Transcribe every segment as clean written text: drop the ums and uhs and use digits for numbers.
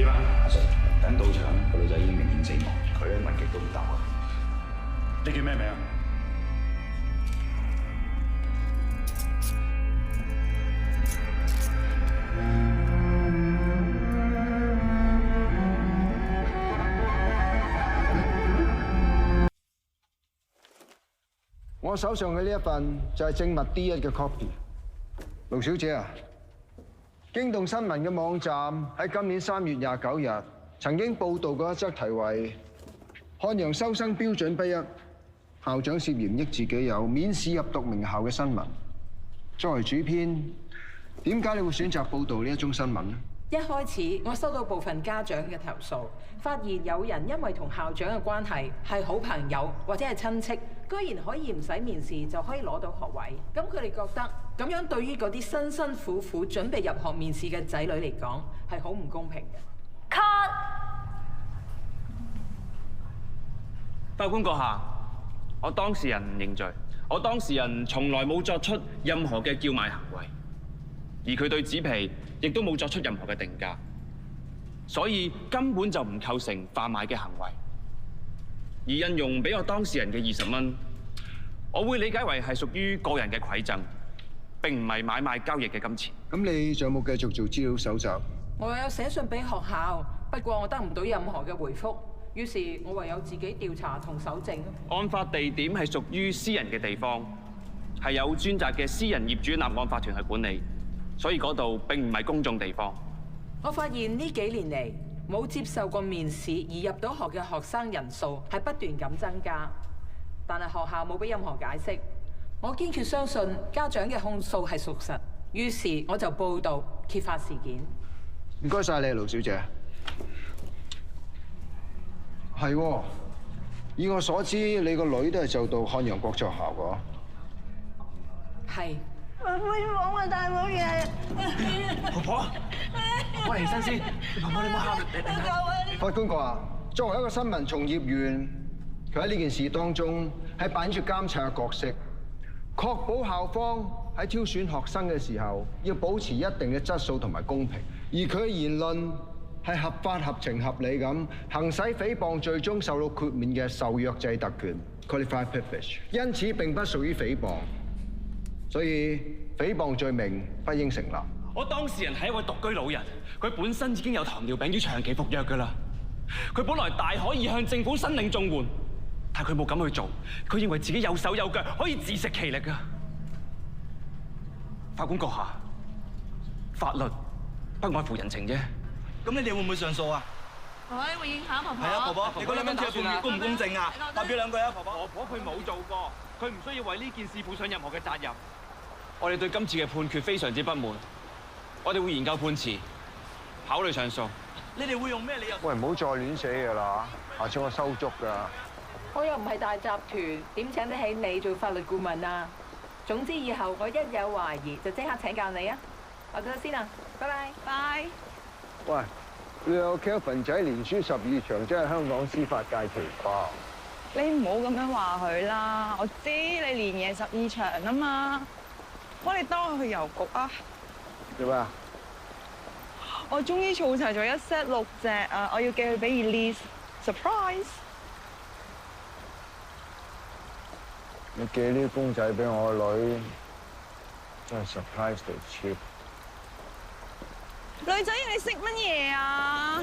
點啊？阿 Sir， 等到場個女仔已經明顯死亡，佢咧問極都唔答我。你叫咩名啊？我手上嘅呢一份就係證物 D1嘅 copy。盧小姐啊，驚動新聞嘅網站喺今年3月29日曾經報導過一則題為《漢陽收生標準不一，校長涉嫌益自己友，免試入讀名校》嘅新聞。作為主編，點解你會選擇報導呢一宗新聞呢？一開始我收到部分家長嘅投訴，發現有人因為同校長嘅關係係好朋友或者係親戚，居然可以唔使面試就可以攞到學位。咁佢哋覺得咁樣對於嗰啲辛辛苦苦準備入學面試嘅仔女嚟講係好唔公平嘅。Cut！ 法官閣下，我當事人認罪。我當事人從來冇作出任何嘅叫賣行為，而佢對紙皮亦都冇作出任何嘅定價，所以根本就唔構成販賣嘅行為。而印傭俾我當事人嘅20蚊，我會理解為係屬於個人嘅饋贈，並唔係買賣交易嘅金錢。咁你仲有冇繼續做資料搜集？我有寫信俾學校，不過我得唔到任何嘅回覆，於是我唯有自己調查同搜證。案發地點係屬於私人嘅地方，係有專責嘅私人業主立案法團去管理，所以嗰度並唔係公眾地方。我發現呢幾年嚟冇接受過面試而入到學嘅學生人數係不斷咁增加，但係學校冇俾任何解釋。我堅決相信家長嘅控訴係屬實，於是我就報導揭發事件。唔該晒你，盧小姐。係喎，以我所知，你個女都係就到漢陽國際學校㗎。係。我杯房啊，大冇嘢。婆婆，我嚟起身先。婆婆，你唔好喊。法官話，作為一個新聞從業員，佢喺呢件事當中係扮演住監察嘅角色，確保校方喺挑選學生嘅時候要保持一定嘅質素同埋公平，而佢嘅言論係合法、合情、合理咁行使誹謗罪中受到豁免嘅受約制特權 （qualified privilege）， 因此並不屬於誹謗。所以誹謗罪名不應成立。我當事人係一位獨居老人，佢本身已經有糖尿病，要長期服藥㗎啦。佢本來大可以向政府申領綜援，但佢冇咁去做。佢認為自己有手有腳，可以自食其力㗎。法官閣下，法律不外乎人情啫。咁你哋會唔會上訴啊？可以回應下婆婆。係啊，婆婆，你嗰2蚊條判決公唔公正啊？發表2句啊，婆婆。婆婆佢冇做過，佢唔需要為呢件事負上任何嘅責任。我哋對今次嘅判決非常之不滿，我哋會研究判詞，考慮上訴。你哋會用咩理由？喂，唔好再亂寫㗎啦，下次我收足㗎。我又唔係大集團，點請得起你做法律顧問啊？總之以後我一有懷疑就即刻請教你啊！我走先啊，拜拜。拜。喂，你有 Kelvin 仔連輸12場，真係香港司法界奇葩。你唔好咁樣話佢啦，我知你連夜12場啊嘛，我哋當佢去郵局啊。做咩啊？我終於儲齊咗一 set 6隻啊，我要寄去俾 Elise，surprise。你寄呢啲公仔俾我個女，真係 surprise 到超。女仔，你識乜嘢啊？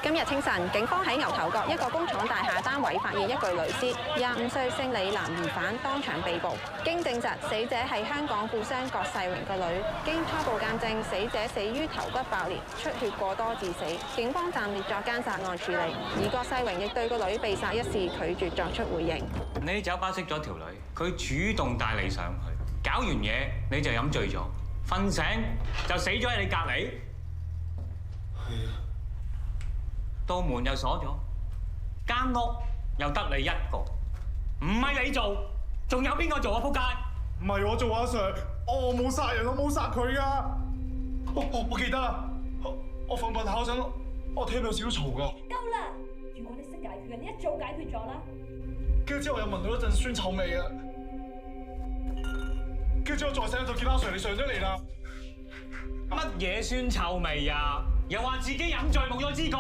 今日清晨，警方喺牛頭角一個工廠大廈單位發現一具女屍，25歲姓李男疑犯當場被捕。經證實，死者係香港富商郭世榮個女。經初步鑑證，死者死於頭骨爆裂、出血過多致死。警方暫列作姦殺案處理。而郭世榮亦對個女被殺一事拒絕作出回應。你喺酒吧識咗條女，佢主動帶你上去，搞完嘢你就飲醉咗，瞓醒就死咗喺你隔離。道門又鎖咗，間屋又得你一個，唔係你做，仲有邊個做啊？仆街！唔係我做阿 Sir，我冇殺人，我冇殺佢噶。我記得啦，我瞓下嗰陣，我聽到少少嘈噶。夠啦！如果你識解決嘅，你一早解決咗啦。跟住之後又聞到一陣酸臭味啊！跟住之後再醒就見阿 Sir 你上咗嚟啦。乜嘢酸臭味啊？又話自己飲醉冇咗知覺，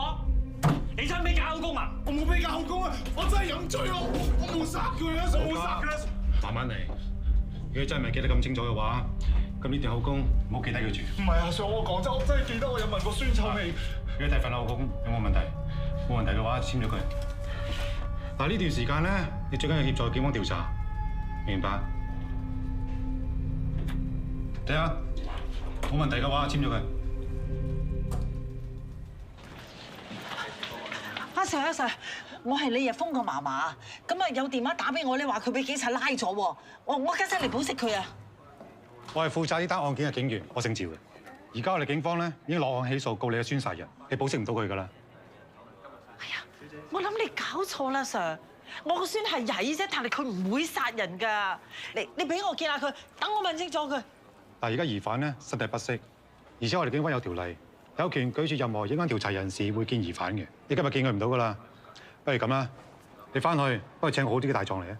你想俾假口供啊？我冇俾假口供啊！我真係飲醉我冇殺佢啊！我冇殺佢啊！慢慢嚟。如果真係唔係記得咁清楚嘅話，咁呢段口供唔好記低佢住。唔係啊，Sir，我講真，我真係記得我有聞過酸臭味。如果第份口供有冇問題？冇問題嘅話，簽咗佢。嗱，呢段時間咧，你最緊要協助警方調查，明白？睇下，冇問題嘅話，簽咗佢。阿 Sir，我係李日峰個嫲嫲，咁啊有電話打俾我咧，話佢俾警察拉咗喎，我家陣嚟保釋佢啊！我係負責呢單案件嘅警員，我姓趙嘅。而家我哋警方咧已經落案起訴告你嘅宣殺人，你保釋唔到佢㗎啦。哎呀，我諗你搞錯啦 ，Sir， 我個孫係曳啫，但係佢唔會殺人㗎。你俾我見下佢，等我問清楚佢。但係而家疑犯咧身體不適，而且我哋警方有條例，有權拒絕任何影響調查人士會見疑犯嘅。你今日見佢唔到㗎啦，不如咁啦，你翻去幫佢請好啲嘅大狀嚟啊！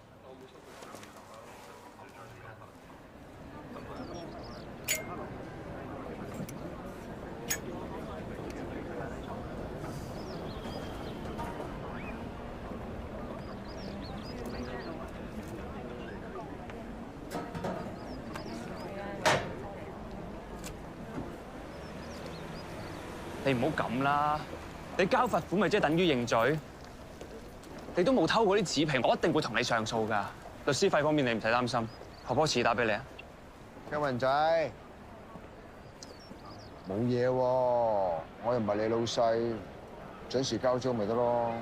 你唔好咁啦，你交罰款咪即係等於認罪？你都冇偷嗰啲紙皮，我一定會同你上訴㗎。律師費方面你唔使擔心，婆婆遲打俾你啊。嘉文仔，冇嘢喎，我又唔係你老細，準時交租咪得咯。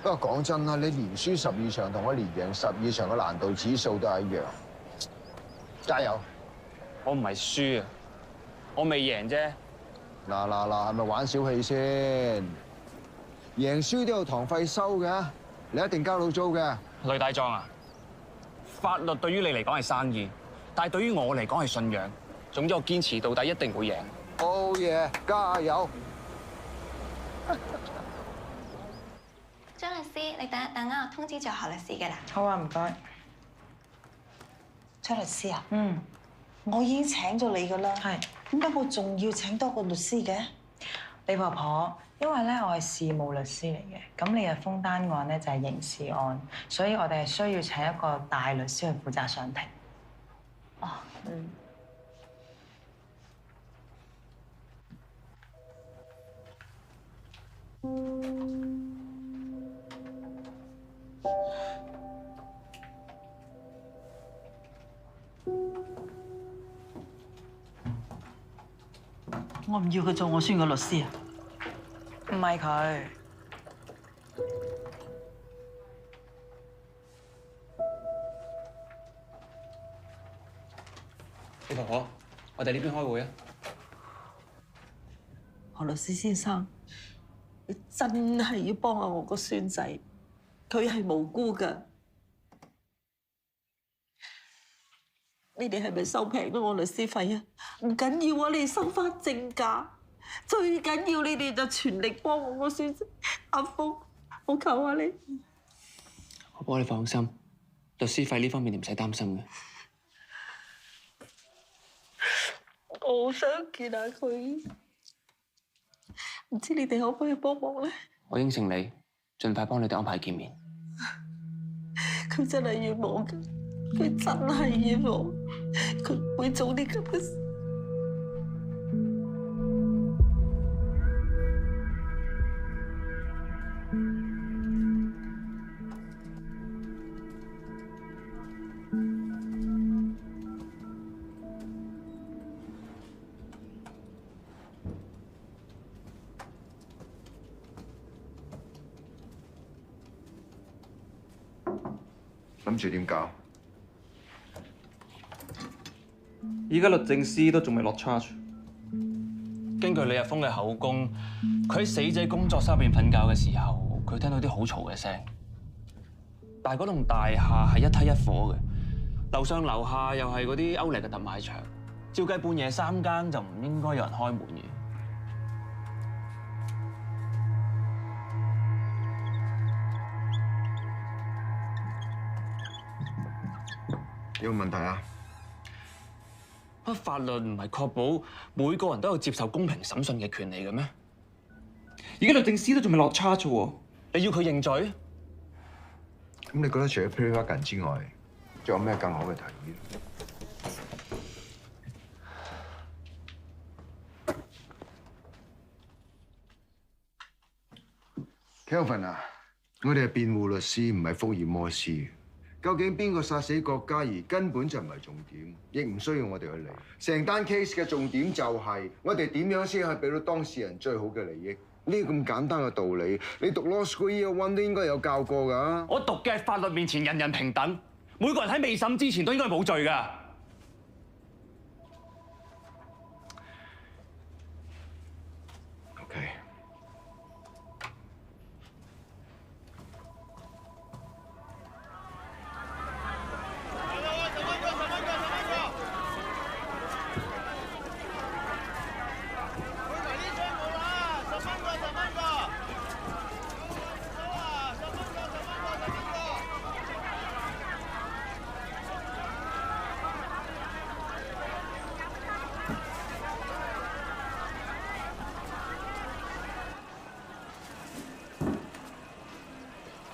不過講真啦，你連輸12場同我連贏12場嘅難度指數都係一樣。加油！我唔係輸啊，我未贏啫。嗱，係咪玩小氣先？贏輸都有堂費收嘅，你一定交到租嘅。雷大壯啊，法律對於你嚟講係生意，但係對於我嚟講係信仰。總之我堅持到底，一定會贏。好嘢，加油！張律師，你等一等啊，我通知咗何律師嘅啦。好啊，唔該。張律師啊，我已經請咗你噶啦，係點解我仲要請多個律師嘅？李婆婆，因為咧我係事務律師嚟嘅，咁李日峰單案咧就係刑事案，所以我哋係需要請一個大律師去負責上庭。哦，我唔要佢做我孫嘅律師啊！唔係佢，李婆婆，我哋呢邊開會啊！何律師先生，你真係要幫下我個孫仔，佢係無辜㗎。你哋係咪收平咗我律師費啊？唔緊要啊，你哋收翻正價。最緊要你哋就全力幫我個孫仔。阿峰，我求下你。婆婆你放心，律師費呢方面你唔使擔心嘅。我好想見下佢，唔知你哋可唔可以幫忙咧？我應承你，盡快幫你哋安排見面。佢真係冤枉㗎，佢真係冤枉，佢唔會做啲咁嘅事。諗住點搞？依家律政司都仲未落 charge。根據李日峰嘅口供，佢喺死者工作室入邊瞓覺嘅時候，佢聽到啲好嘈嘅聲。但係嗰棟大廈係一梯一伙嘅，樓上樓下又係嗰啲歐力嘅特賣場，照計半夜3更就唔應該有人開門嘅。有冇問題啊？法律唔係確保每個人都有接受公平審訊嘅權利嘅咩？而家律政司都仲未落 charge 喎，你要佢認罪？咁你覺得除咗 Perry Wargan 之外，仲有咩更好嘅提議 ？Kelvin 啊，我哋係辯護律師，唔係福爾摩斯。究竟邊個殺死郭嘉怡根本就唔係重點，亦唔需要我哋去理。成單 case 嘅重點就係我哋點樣先可以俾到當事人最好嘅利益。呢個咁簡單嘅道理，你讀 Law School Year One 都應該有教過㗎。我讀嘅係法律面前人人平等，每個人喺未審之前都應該冇罪㗎。OK。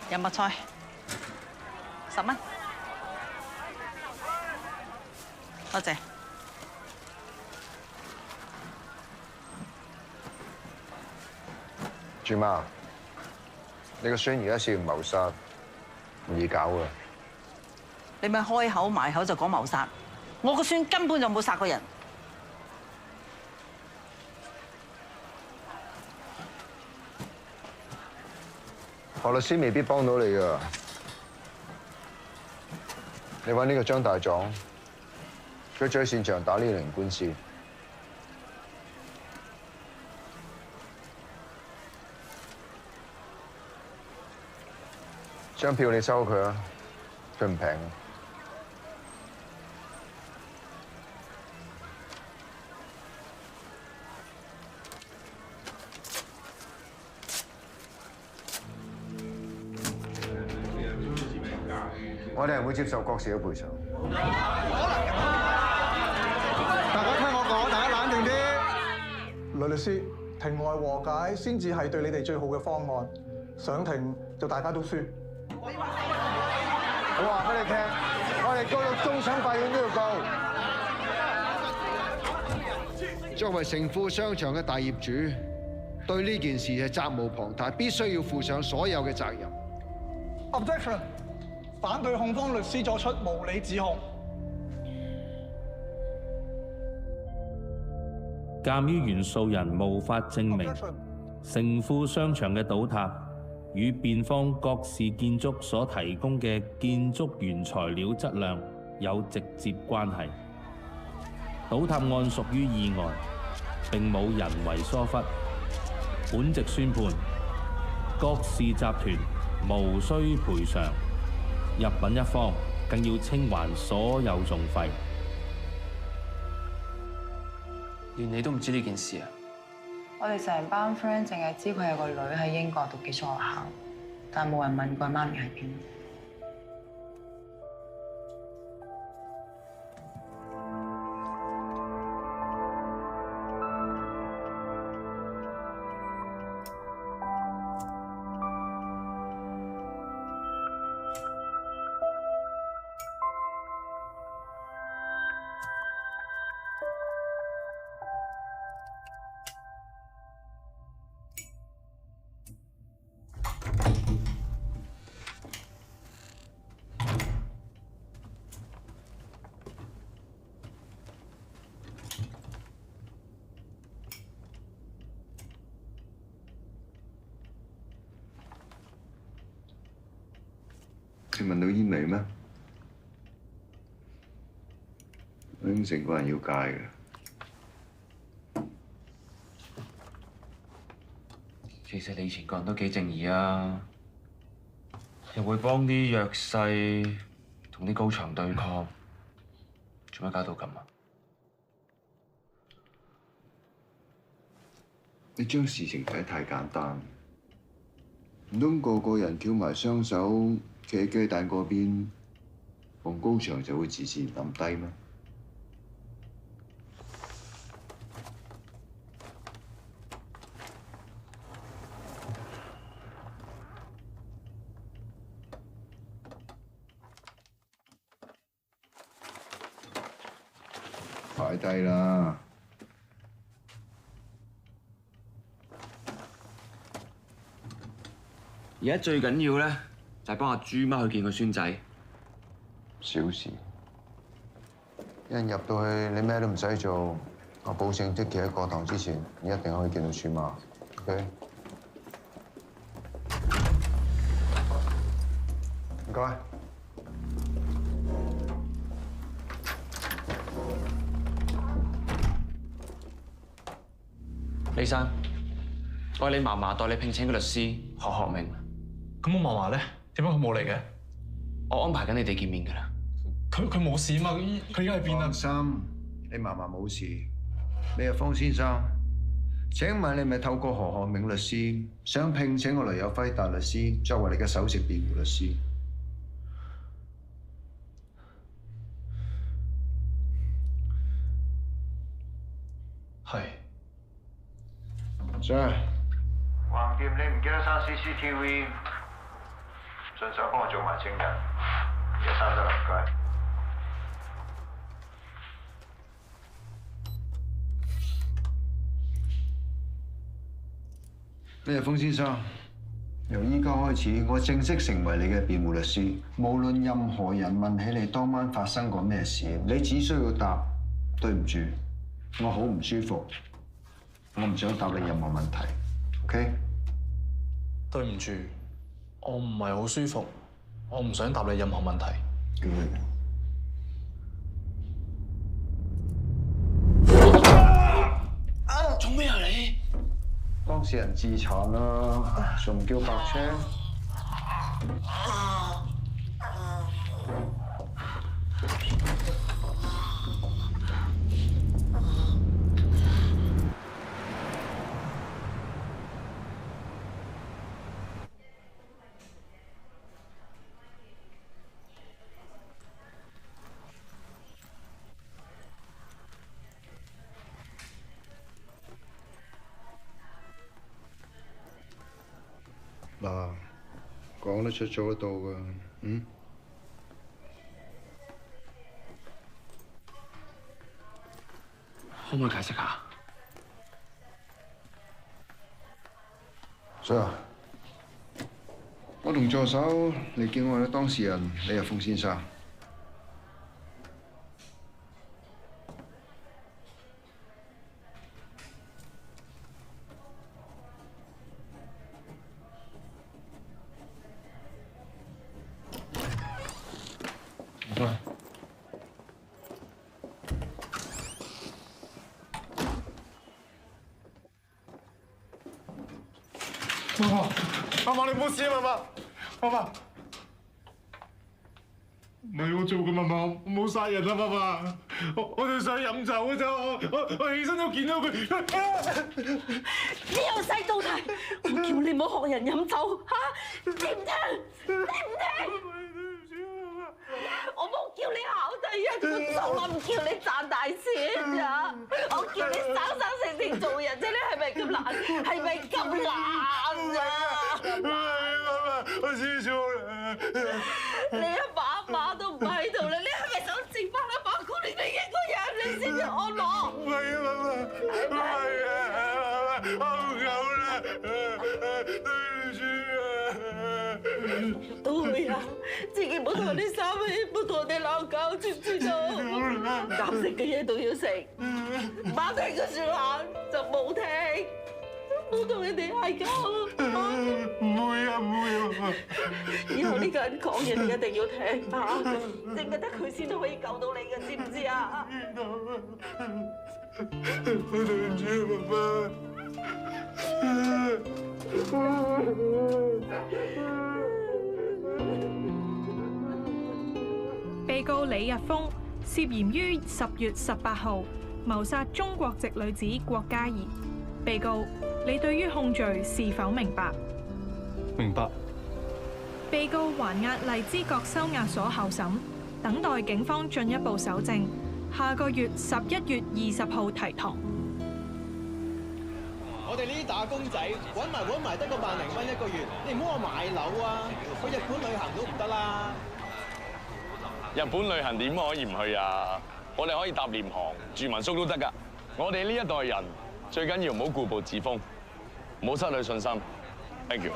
有麥菜，10蚊，多謝。朱媽，你個孫而家涉嫌謀殺，唔易搞㗎。你咪開口埋口就講謀殺，我個孫根本就冇殺過人。何律師未必幫到你㗎，你揾呢個張大狀，佢最擅長打呢類型官司。張票你收佢啊，佢唔平。我哋係唔會接受郭氏嘅賠償。大家聽我講，大家冷靜啲。呂律師，庭外和解先至係對你哋最好嘅方案。上庭就大家都輸。我話俾你聽，我哋告到終審法院都要告。作為成富商場嘅大業主，對呢件事係責無旁貸，必須要負上所有嘅責任。Objection！ 反對控方律師作出無理指控。鑑於原訴人無法證明成富商場嘅倒塌與辯方郭氏建築所提供嘅建築原材料質量有直接關係，倒塌案屬於意外，並冇人為疏忽。本席宣判，郭氏集團無需賠償。入稟一方更要清還所有訟費。連你都唔知呢件事啊？我哋成班 friend 淨係知佢有個女喺英國讀寄宿學校，但係冇人問過媽咪喺邊。你聞到煙味咩？我應承過人要戒嘅。其實你以前個人都幾正義啊，又會幫啲弱勢同啲高牆對抗，做乜搞到咁啊？你將事情睇得太簡單，唔通個個人翹埋雙手企喺雞蛋嗰邊，防高牆就會自然冧低咩？擺低啦。而家最緊要咧，就係幫阿豬媽去見個孫仔。小事，一入到去你咩都唔使做，我保證即期喺過堂之前，你一定可以見到豬媽。OK？ 唔該。李生，我係你嫲嫲代你聘請嘅律師何學明。咁我嫲嫲咧，點解佢冇嚟嘅？我安排緊你哋見面㗎啦。佢冇事嘛？佢而家喺邊啊？放心，你嫲嫲冇事。你係方先生，請問你咪透過何學明律師想聘請我雷有輝大律師作為你嘅首席辯護律師？係。Sir， 橫掂你唔記得刪 CCTV， 順手幫我做埋證人，而家刪得啦，唔該。咩風先生？由依家開始，我正式成為你嘅辯護律師。無論任何人問起你當晚發生過咩事，你只需要答對唔住，我好唔舒服，我唔想答你任何問題。OK？ 對唔住，我唔係好舒服，我唔想答你任何問題。做咩啊你？當事人自殘啦，仲唔叫白車？嗱，講得出做得到㗎，可唔可以解釋下？Sir， 我同助手嚟見我嘅當事人李日豐先生。媽媽，你冇事啊，媽媽。唔係我做嘅，媽媽，我冇殺人啊，媽媽。我哋想飲酒嘅啫，我起身都見到佢。你由細到大，我叫你唔好學人飲酒嚇，知唔聽？聽唔聽？我冇叫你考第一，我從來唔叫你賺大錢咋，我叫你生生性性做人啫，你係咪咁懶？係咪咁懶啊？我知錯啦。你阿爸阿媽都唔喺度啦，你係咪想剩翻阿爸過嚟你一個人，你先至安樂？唔係啊，媽媽，唔係啊，我唔夠啦，對唔住啊。入到去啊，自己唔好同人哋生氣，唔好同人哋鬧交，知唔知道？唔啱食嘅嘢都要食，唔啱聽嘅説話就冇聽。唔好同人哋嗌交。唔會啊，唔會啊！以後呢個人講嘢，你一定要聽嚇，淨係得佢先都可以救到你嘅，知唔知啊？我對唔住啊，被告李日豐涉嫌於10月18號謀殺中國籍女子郭嘉怡。被告，你對於控罪是否明白？明白。被告還押荔枝角收押所候審，等待警方進一步搜證，下個月11月20號提堂。我哋呢啲打工仔揾埋得個10000零蚊一個月，你唔好話買樓啊，去日本旅行都唔得啦。日本旅行點可以唔去啊？我哋可以搭廉航住民宿都得㗎。我哋呢一代人最緊要唔好固步自封，唔好失去信心。Thank you。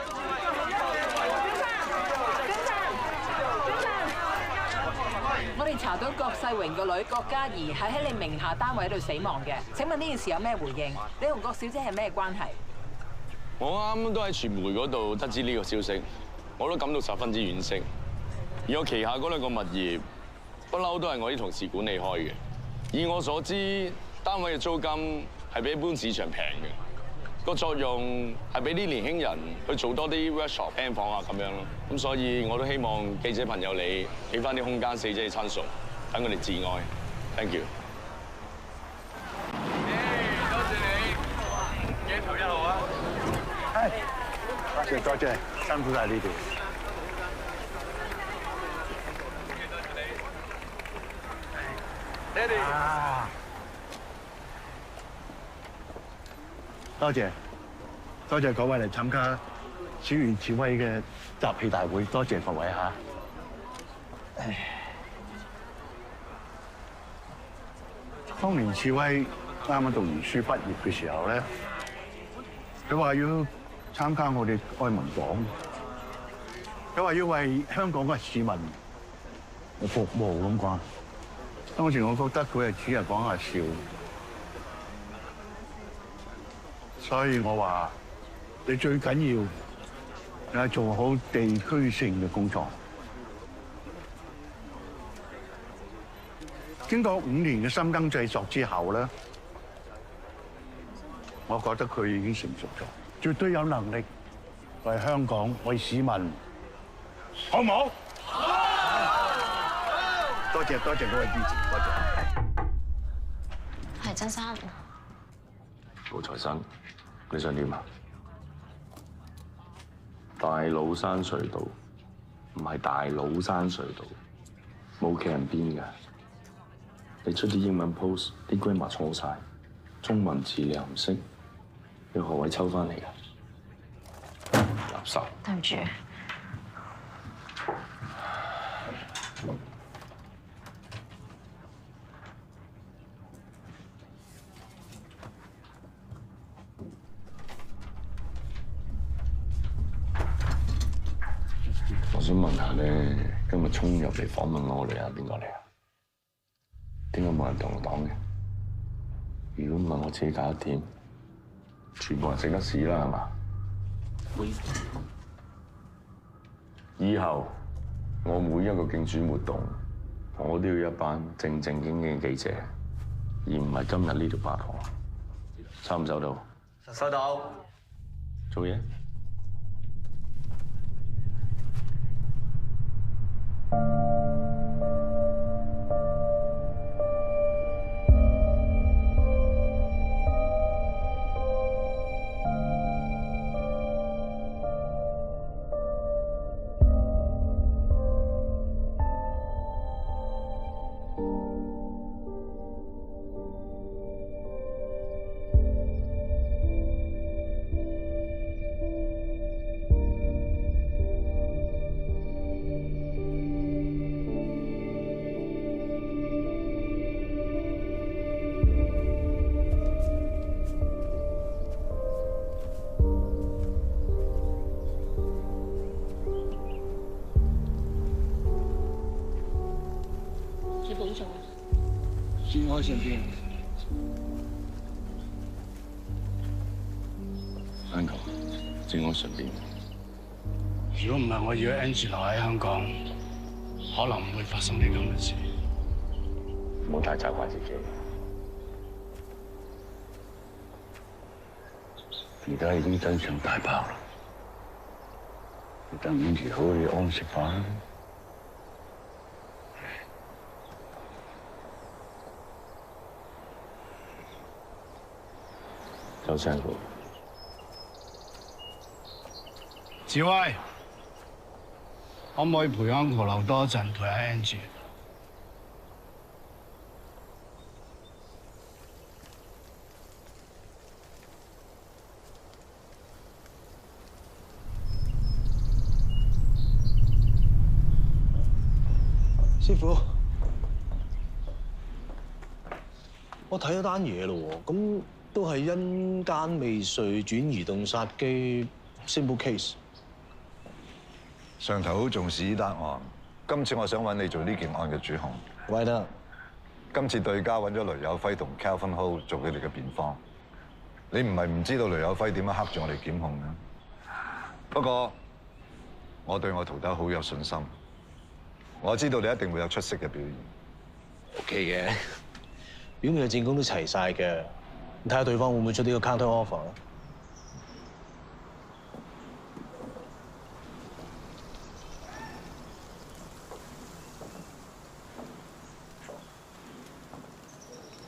我哋查到郭世榮個女郭嘉怡係喺你名下單位度死亡嘅。請問呢件事有咩回應？你同郭小姐係咩關係？我啱都喺傳媒嗰度得知呢個消息，我都感到十分之惋惜。而我旗下嗰2個物業，不嬲都係我啲同事管理開嘅。以我所知，單位嘅租金係比一般市場平嘅，個作用係俾啲年輕人去做多啲 workshop、band 房啊咁樣咯。咁所以我都希望記者朋友你俾翻啲空間死者嘅親屬，等佢哋致哀。Thank you。多謝你，鏡頭1號啊！多謝，辛苦晒呢條。爹哋。多謝各位嚟參加小圓示威嘅集氣大會，多謝各位嚇。當年示威啱啱讀完書畢業嘅時候咧，佢話要參加我哋愛民黨，佢話要為香港嘅市民服務咁啩。當時我覺得佢係只係講下笑。所以我話你最緊要係做好地區性嘅工作。經過5年嘅深耕製作之後咧，我覺得佢已經成熟咗，絕對有能力為香港、為市民，好唔好？多謝各位支持，多謝。係曾生。高材生。你想點啊？大老山隧道唔係大老山隧道，冇企人邊㗎。你出啲英文 post， 啲 grammar 錯晒，中文字你又唔識，要何偉抽翻嚟㗎？垃圾。對唔住。我想問下咧，今日衝入嚟訪問我哋係邊個嚟啊？點解冇人同我講嘅？如果唔係我自己搞得掂，全部人食得屎啦，係嘛？以後我每一個競選活動，我都要一班正正經經嘅記者，而唔係今日呢條八婆。收唔收到？收到。做嘢。節哀順變。Uncle，節哀順變。如果唔係我要 Angie 留喺香港，可能唔會發生呢咁嘅事。唔好太責怪自己。而家已經真相大爆啦，等 Angie 可以安息返。周生哥，志威，可唔可以陪 Uncle 留多一陣，陪下 Angie？師傅，我睇咗單嘢咯喎，咁都係因姦未遂轉移動殺機 simple case。上頭好重視呢單案，今次我想揾你做呢件案嘅主控。喂得。今次對家揾咗雷有輝同 Calvin Ho 做佢哋嘅辯方。你唔係唔知道雷有輝點樣黑住我哋檢控嘅，不過我對我徒弟好有信心，我知道你一定會有出色嘅表現。OK 嘅，表面嘅證供都齊晒嘅，你睇下對方會唔會出呢個 counter offer 咯？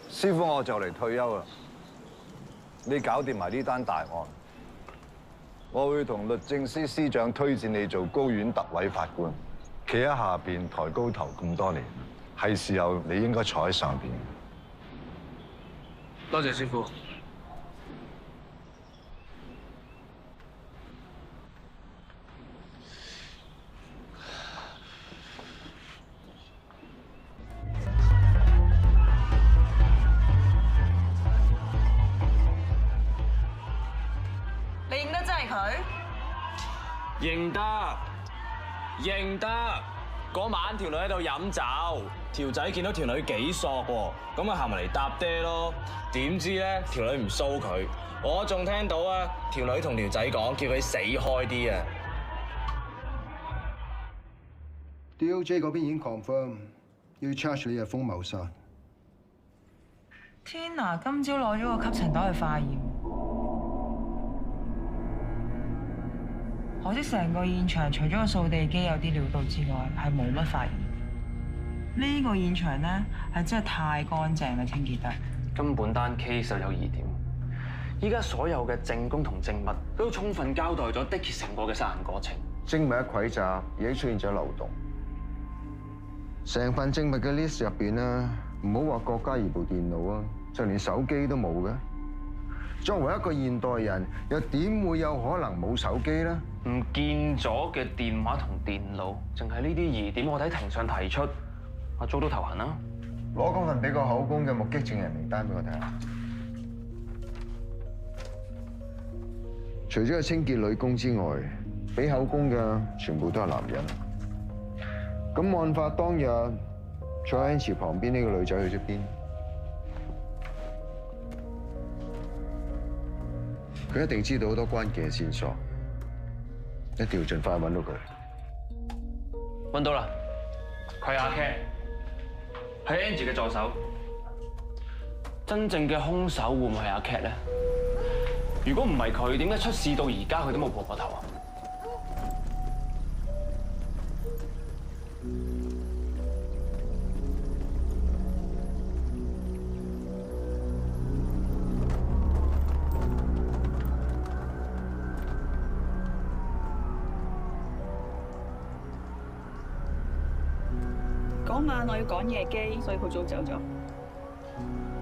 師傅，我就嚟退休啦，你搞掂埋呢單大案，我會同律政司司長推薦你做高院特委法官，企喺下邊抬高頭咁多年，係時候你應該坐喺上邊。多謝師傅。你認得真係佢？認得，認得。嗰晚條女喺度飲酒，條仔見到條女幾索喎，咁啊行埋嚟搭爹咯。點知咧條女唔騷佢，我仲聽到啊條女同條仔講叫佢死開啲啊。DOJ 嗰邊已經 confirm 要 charge 李日豐謀殺。天啊！今朝攞咗個吸塵袋去化驗。可惜成個現場除咗個掃地機有啲料到之外，係冇乜發現。呢個現場咧係真係太乾淨啦，清潔得。根本單 case 就有疑點。依家所有嘅證供同證物都充分交代咗的確成個嘅殺人過程。證物一潰雜，已經出現咗漏洞。成份證物嘅 list 入邊咧，唔好話郭嘉怡部電腦啊，就連手機都冇嘅。作為一個現代人，又點會有可能冇手機咧？唔見咗嘅電話同電腦，淨係呢啲疑點，我喺庭上提出，阿租都頭痕啦。攞嗰份俾個口供嘅目擊證人名單俾我睇下。除咗個清潔女工之外，俾口供嘅全部都係男人。咁案發當日坐喺池旁邊呢個女仔去咗邊？佢一定知道好多關鍵嘅線索，一定要盡快揾到佢。揾到啦，佢係阿 Cat，係 Angie 嘅助手。真正嘅兇手會唔會係阿 Cat 咧？如果唔係佢，點解出事到而家佢都冇破過頭啊？嗰晚我要趕夜機，所以好早走咗。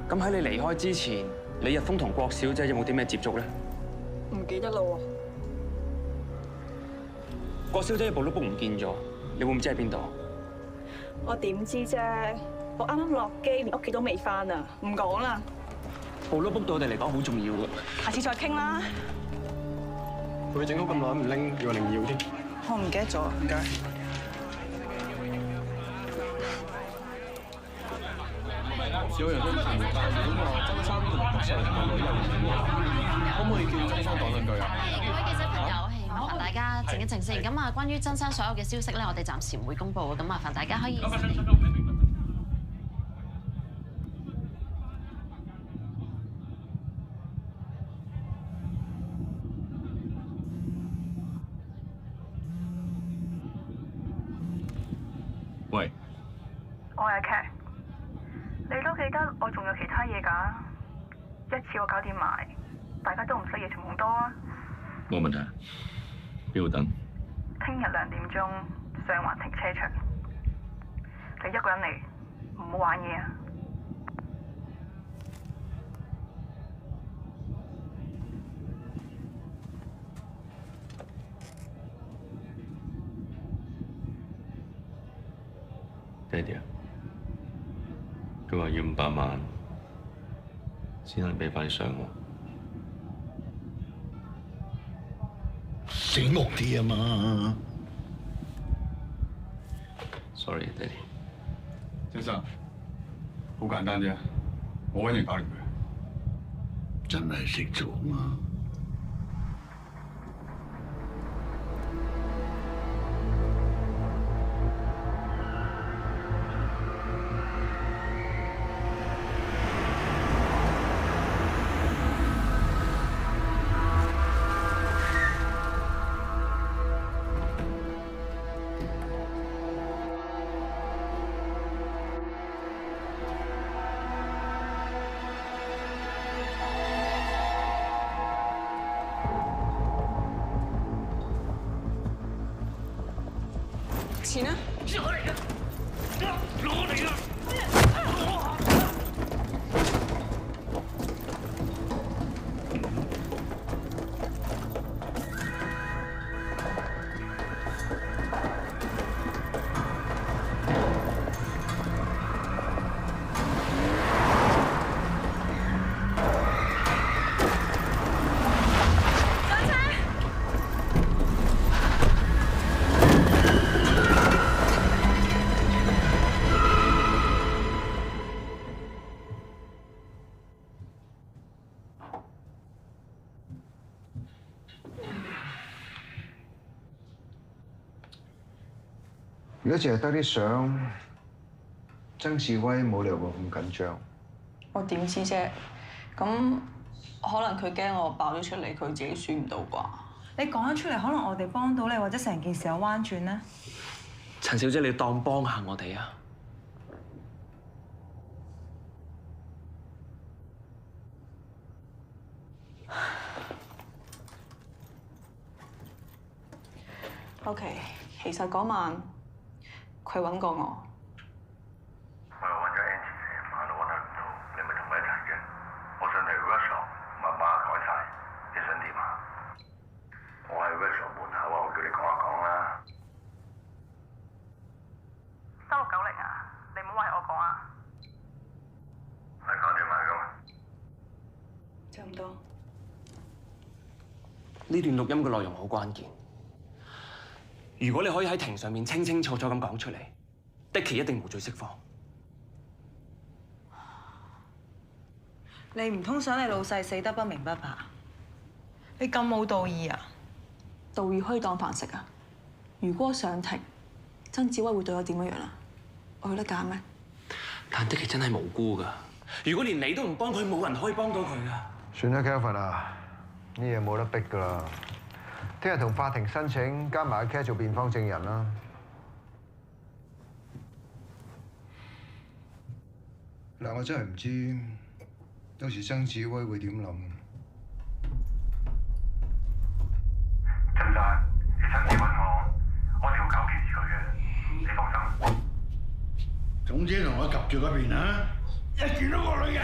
咁喺你離開之前，李日豐同郭小姐有冇啲咩接觸咧？唔記得啦喎。郭小姐部 notebook 唔見咗，你會唔知喺邊度？我點知啫？我啱啱落機，連屋企都未返啊！唔講啦。部 notebook 對我哋嚟講好重要㗎。下次再傾啦。佢整咗咁耐唔拎，要我另要添。我唔記得咗，唔該。小楊都提到真三同郭世榮嘅旅遊片喎，可唔可以叫真三講兩句啊？各位記者朋友，係麻煩大家靜一靜先。咁啊，關於真山所有嘅消息咧，我哋暫時唔會公佈，咁麻煩大家可以。喂，我係 Cat。你都記得我仲有其他嘢㗎，一次我搞掂埋，大家都唔使夜長夢多啊！冇問題，邊度等？聽日2點鐘上環停車場，你一個人嚟，唔好玩嘢啊！爹哋啊！佢話要500萬，先能俾翻你上岸。醒目啲啊嘛 ！Sorry， 爹哋。先生，好簡單啫，我揾人搞掂佢。真係識做嘛？錢啊！攞嚟啦！攞嚟啦！如果淨係得啲相，曾志威冇理由會咁緊張。我點知啫？咁可能佢驚我爆咗出嚟，佢自己選唔到啩？你講咗出嚟，可能我哋幫到你，或者成件事有彎轉咧。陳小姐，你當幫下我哋啊！OK， 其實嗰晚佢揾過我。我又揾咗 N 次，成晚都揾佢唔到，你咪同佢一齊嘅。我上嚟 workshop，密碼改晒，你想點啊？我喺 workshop 門口啊，我叫你講一講啦。3690啊，你唔好話係我講啊。係搞掂埋㗎嘛？差唔多。呢段錄音嘅內容好關鍵。如果你可以喺庭上面清清楚楚咁講出嚟，的奇一定無罪釋放。你唔通想你老細死得不明不白？你咁冇道義啊？道義可以當飯食啊！如果我上庭，曾志威會對我點樣啊？我有得揀咩？但的奇真係無辜㗎。如果連你都唔幫佢，冇人可以幫到佢㗎。算啦 ，Kelvin 啊，呢嘢冇得逼㗎啦。聽日同法庭申請加埋阿 Cat 做辯方證人啦。嗱，我真係唔知到時曾志威會點諗。曾生，你親自揾我哋會搞件事佢嘅，你放心。總之同我及住嗰邊啊！一見到個女人，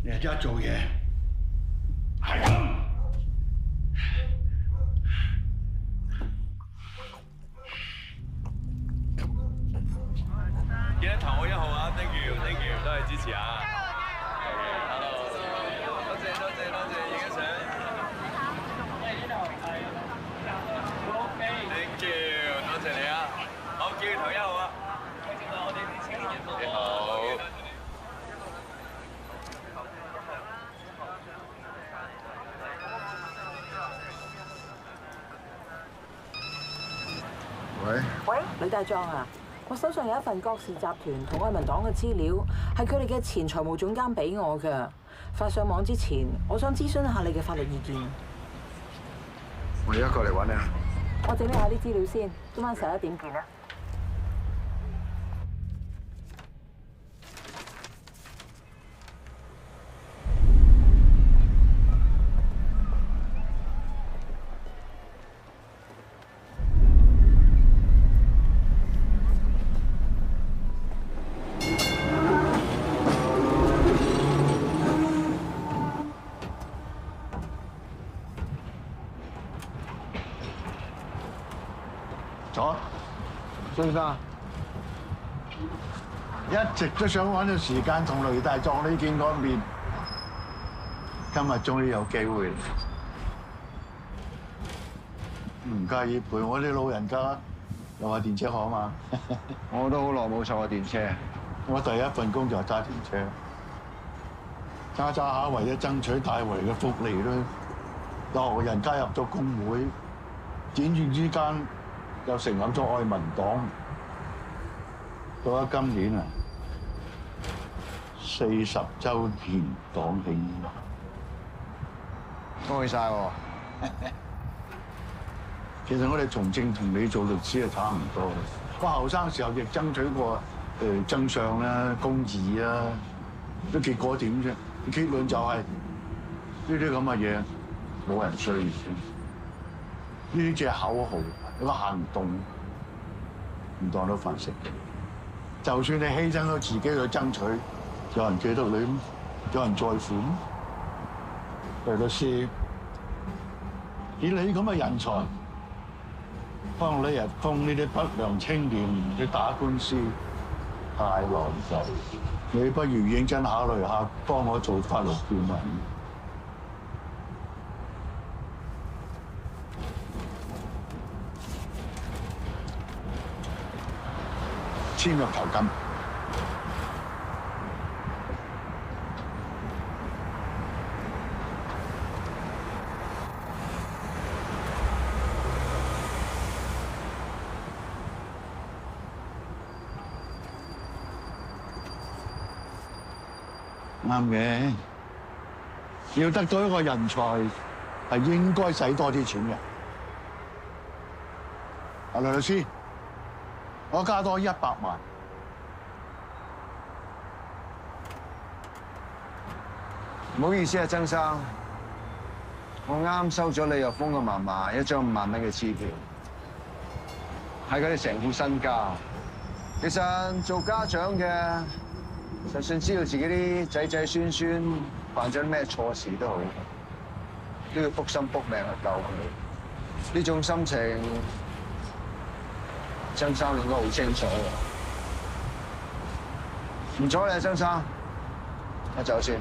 你就即刻做嘢，係咁。記得投我1號啊 ！Thank you， 多謝支持啊 ！Hello， 多謝，影一相。Thank you， 多謝你啊！好，叫你投1號啊！你好。喂，呂大壯啊！我手上有一份郭氏集團同愛民黨嘅資料，係佢哋嘅前財務總監俾我㗎。發上網之前，我想諮詢下你嘅法律意見。我而家過嚟揾你啊！我整理下啲資料先，今晚11點見啦。左，先生，一直都想揾個時間同雷大壯呢見個面，今日終於有機會啦！唔介意陪我啲老人家遊下電車河嘛？我都好耐冇坐過電車。我第一份工就係揸電車，揸下為咗爭取大圍嘅福利啦，老人加入咗工會，輾轉之間又成立咗愛民黨。到咗今年啊，40週年黨慶，恭喜晒喎！其實我哋從政同你做律師係差唔多。我後生時候亦爭取過真相啦、公義啦，啲結果點啫？結論就係呢啲咁嘅嘢冇人需要，呢啲只係口號，一個行動唔當到飯食。就算你犧牲咗自己去爭取，有人記得你咩？有人在乎咩？律師，以你咁嘅人才，幫你幫呢啲不良青年去打官司，太浪費。你不如認真考慮下，幫我做法律顧問。簽約頭金。啱嘅，要得到一個人才係應該使多啲錢嘅。阿梁律師，我加多100萬。唔好意思啊，曾生，我啱收咗你又封個嫲嫲一張5萬蚊嘅支票，係佢哋成副身家。其實做家長嘅，就算知道自己啲仔仔孫孫犯咗咩錯事都好，都要卜心卜命去救佢。呢種心情，曾生應該好清楚嘅。唔阻你啊，曾生，我走先。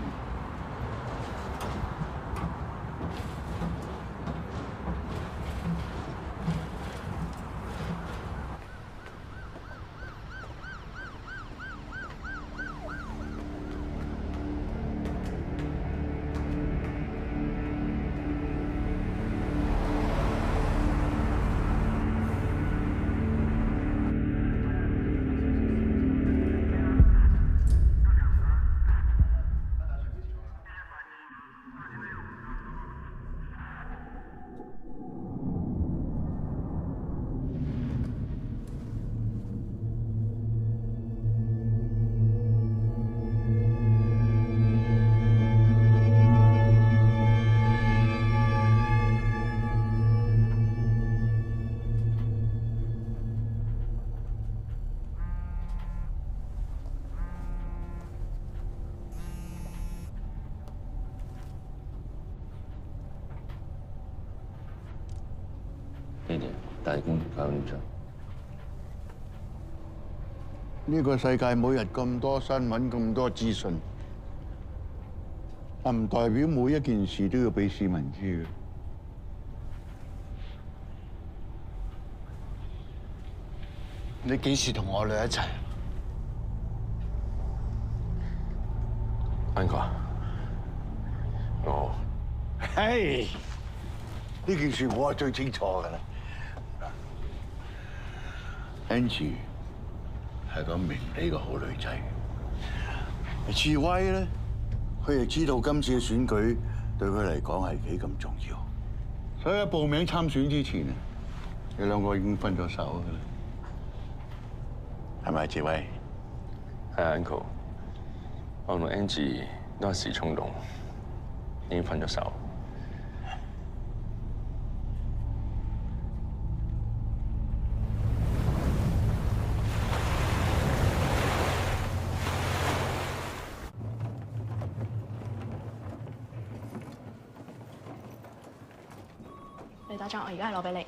大公9點鐘。呢個世界每日咁多新聞、咁多資訊，但唔代表每一件事都要俾市民知嘅。你幾時同我女一齊？Uncle，我，嘿，呢件事我係最清楚㗎啦。Angie 係個明理嘅好女仔，智威咧，佢亦知道今次嘅選舉對佢嚟講係幾咁重要，所以喺報名參選之前啊，你兩個已經分咗手㗎啦，係咪智威？係 Uncle， 我同 Angie 都一時衝動，已經分咗手。李打仗，我而家係攞俾你。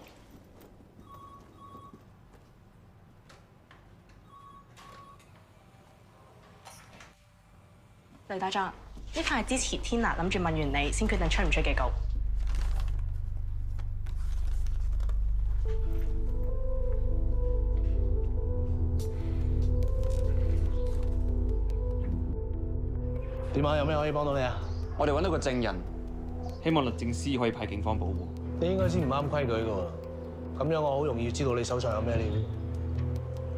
李打仗，呢份係之前天娜諗住問完你先決定出唔出嘅稿。點啊？有咩可以幫到你啊？我哋揾到個證人，希望律政司可以派警方保護。你應該先唔啱規矩㗎喎，咁樣我好容易知道你手上有咩料。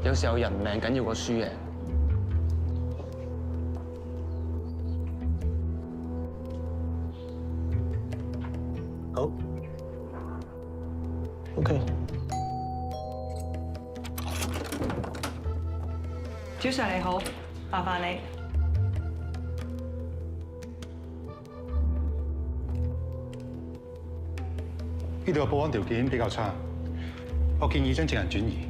有時候人命緊要過輸贏。好 ，OK。朱 Sir 你好，麻煩你。呢度嘅保安條件比較差，我建議將證人轉移。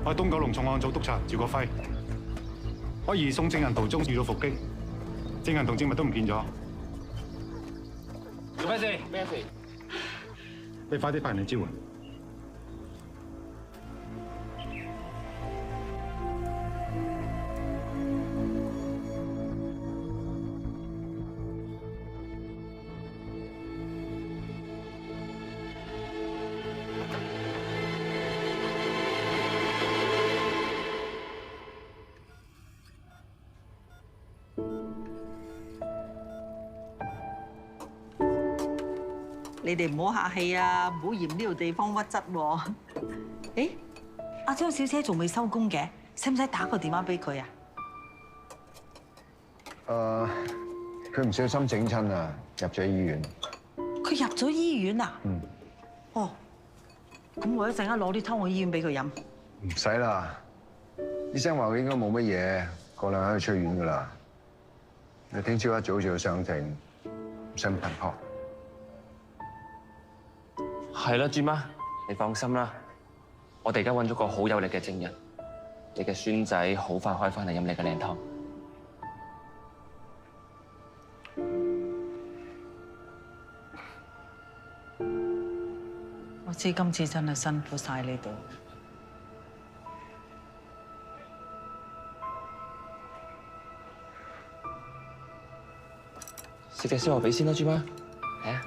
我係東九龍重案組督察趙國輝，我移送證人途中遇到伏擊，證人同證物都唔見咗。做咩事？咩事？你快啲派人嚟支援。你哋唔好客氣啊，唔好嫌呢度地方屈質喎。誒，阿張小姐仲未收工嘅，使唔使打個電話俾佢啊？佢唔小心整親啊，入咗醫院。佢入咗醫院啊？嗯。哦，咁我一陣間攞啲湯去醫院俾佢飲。唔使啦，醫生話佢應該冇乜嘢，過兩日可以出院噶啦。你聽朝一早就要上庭，唔使咁頻撲。係啦，豬媽，你放心啦，我哋而家揾咗個好有力嘅證人，你嘅孫仔好快開翻嚟飲你嘅靚湯。我知今次真係辛苦晒你哋。食隻燒鵝髀先啦，豬媽，嚟啊！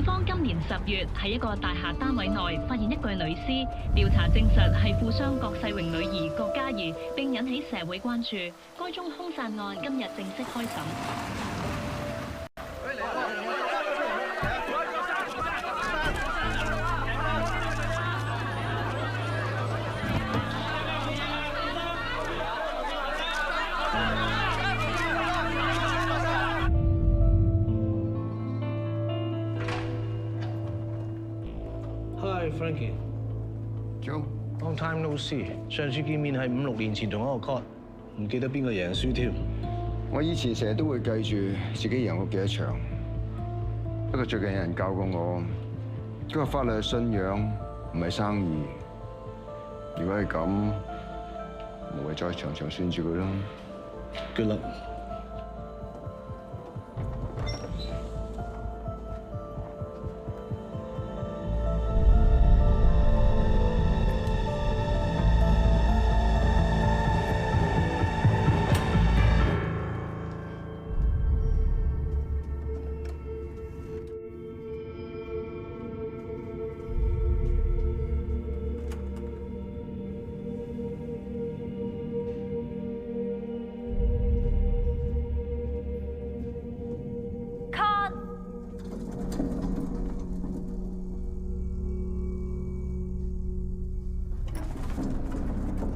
方今年10月喺一個大廈單位內發現一具女屍，調查證實係富商郭世榮女兒郭嘉怡，並引起社會關注。該宗兇殺案今日正式開審。Frankie， Joe， long time no see。上次見面係5、6年前同一個 court， 唔記得邊個贏輸添。我以前成日都會計住自己贏過幾多場，不過最近有人教過我，佢話法律係信仰，唔係生意。如果係咁，無謂再長長算住佢啦。Good luck。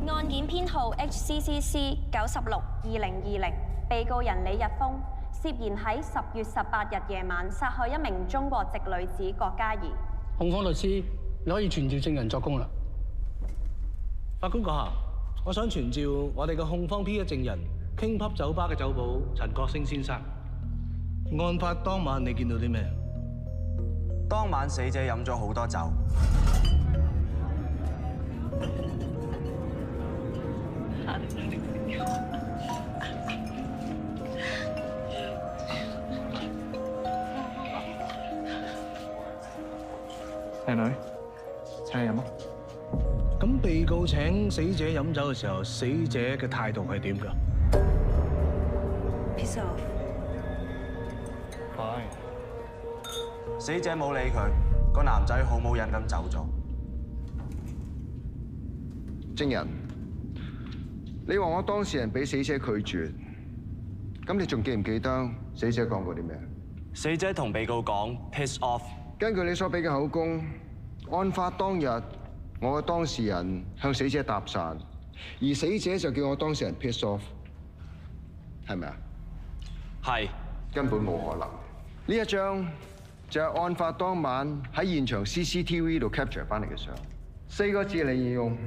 案件編號 HCCC 96-2020，被告人李日峰涉嫌喺10月18日夜晚殺害一名中國籍女子郭嘉怡。控方律師，你可以傳召證人作供啦。法官閣下，我想傳召我哋嘅控方 P1 證人 King Pub 酒吧嘅酒保陳國星先生。案發當晚你見到啲咩？當晚死者飲咗好多酒。靚女，請你飲啊！咁被告請死者飲酒嘅時候，死者嘅態度係點㗎 ？Piss off。快！死者冇理佢，個男仔好冇癮咁走咗。證人，你話我當事人俾死者拒絕，咁你仲記唔記得死者講過啲咩？死者同被告講 piss off。根據你所俾嘅口供，案發當日，我嘅當事人向死者搭訕，而死者就叫我當事人 piss off， 係咪啊？係。根本冇可能。呢一張就係案發當晚喺現場 CCTV 度 capture 翻嚟嘅相，4個字嚟形容：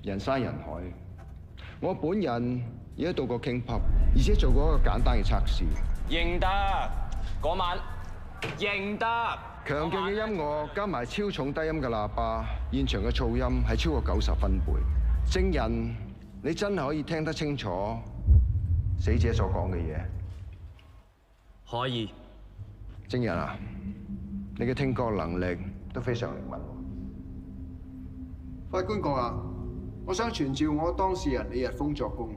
人山人海。我本人亦都到過 King Pub， 而且做過一個簡單嘅測試。認得嗰晚，認得。強勁嘅音樂加埋超重低音嘅喇叭，現場嘅噪音係超過90分貝。證人，你真係可以聽得清楚死者所講嘅嘢？可以。證人啊，你嘅聽覺能力都非常靈敏。法官閣下，我想傳召我當事人李日峰作供。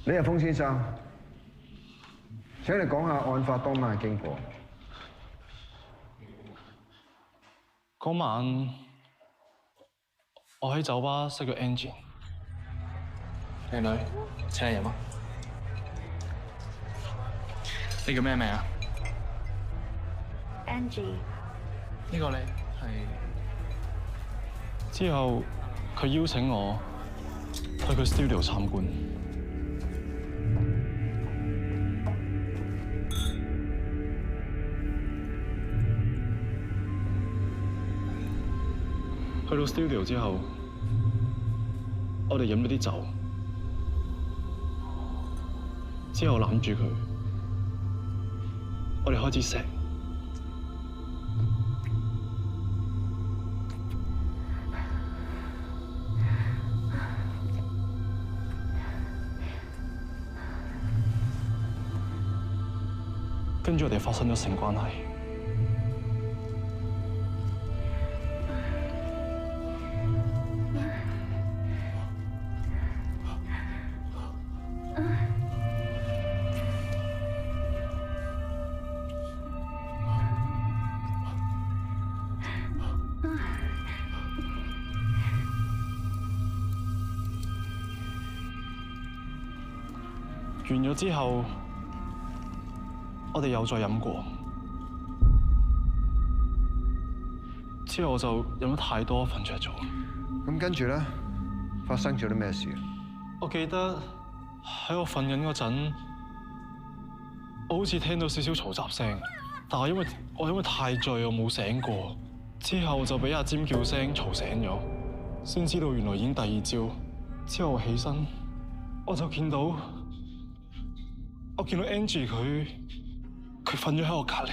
李日峰先生，請你講下案發當晚嘅經過。嗰晚我喺酒吧熄咗 engine。靚女，請你飲啊！你叫咩名啊 ？Angie。呢個你係？之後佢邀請我去佢 studio 參觀。去到 studio 之後，我哋飲咗啲酒，之後攬住佢，我哋開始錫。跟住我哋發生咗性關係。完咗之後，我哋又再飲過。之後我就飲得太多，瞓着咗。咁跟住咧，發生咗啲咩事？我記得喺我瞓緊嗰陣，我好似聽到少少嘈雜聲，但係因為太醉，我冇醒過。之後就俾阿尖叫聲嘈醒咗，先知道原來已經第二朝。之後我起身，我就見到 Angie 佢瞓咗喺我隔離，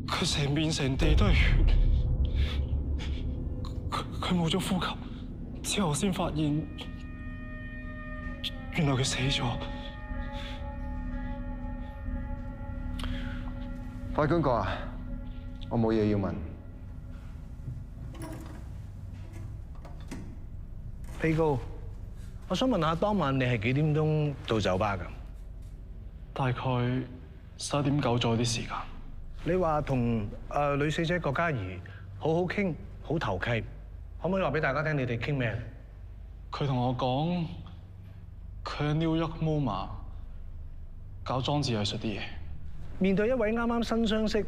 佢成面成地都係血，佢冇咗呼吸。之後我先發現，原來佢死咗。法官哥啊，我冇嘢要問。被告，我想問下，當晚你係幾點鐘到酒吧㗎？大概11:09左右啲時間。你話同女死者郭嘉怡好好傾，好投契，可唔可以話俾大家聽你哋傾咩？佢同我講，佢喺 New York MoMA 搞裝置藝術啲嘢。面對一位啱啱新相識、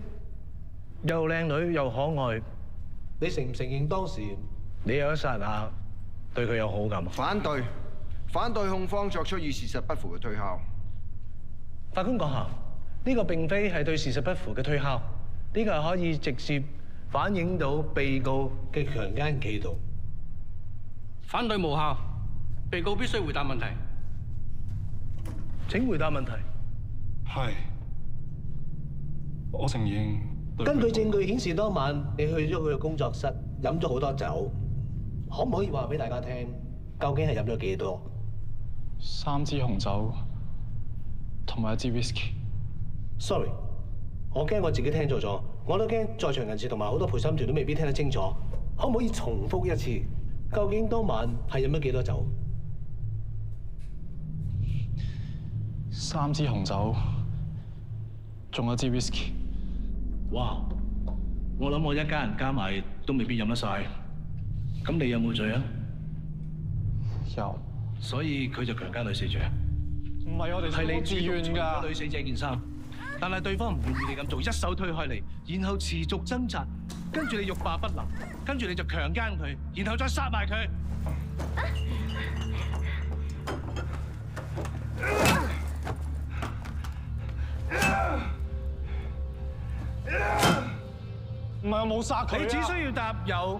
又靚女又可愛，你承唔承認當時你有一剎那對佢有好感？反對，反對控方作出與事實不符嘅推敲。法官閣下，呢個並非係對事實不符嘅推敲，呢個係可以直接反映到被告嘅強姦企圖。反對無效，被告必須回答問題。請回答問題。係，我承認。根據證據顯示，當晚你去咗佢嘅工作室，飲咗好多酒，可唔可以話俾大家聽，究竟係飲咗幾多？3支紅酒同埋1支 whisky。Sorry， 我驚我自己聽錯咗，我都驚在場人士同埋好多陪審團都未必聽得清楚。可唔可以重複一次？究竟當晚係飲咗幾多酒？3支紅酒，仲有1支 whisky。哇！我諗我一家人加埋都未必飲得晒。咁你有冇罪啊？有。所以佢就強姦女死者。唔係我哋係你自願㗎。女死者件衫，但係對方唔願意你咁做，一手推開你，然後持續掙扎，跟住你欲罷不能，跟住你就強姦佢，然後再殺埋佢。唔係我冇殺佢啊！你只需要答有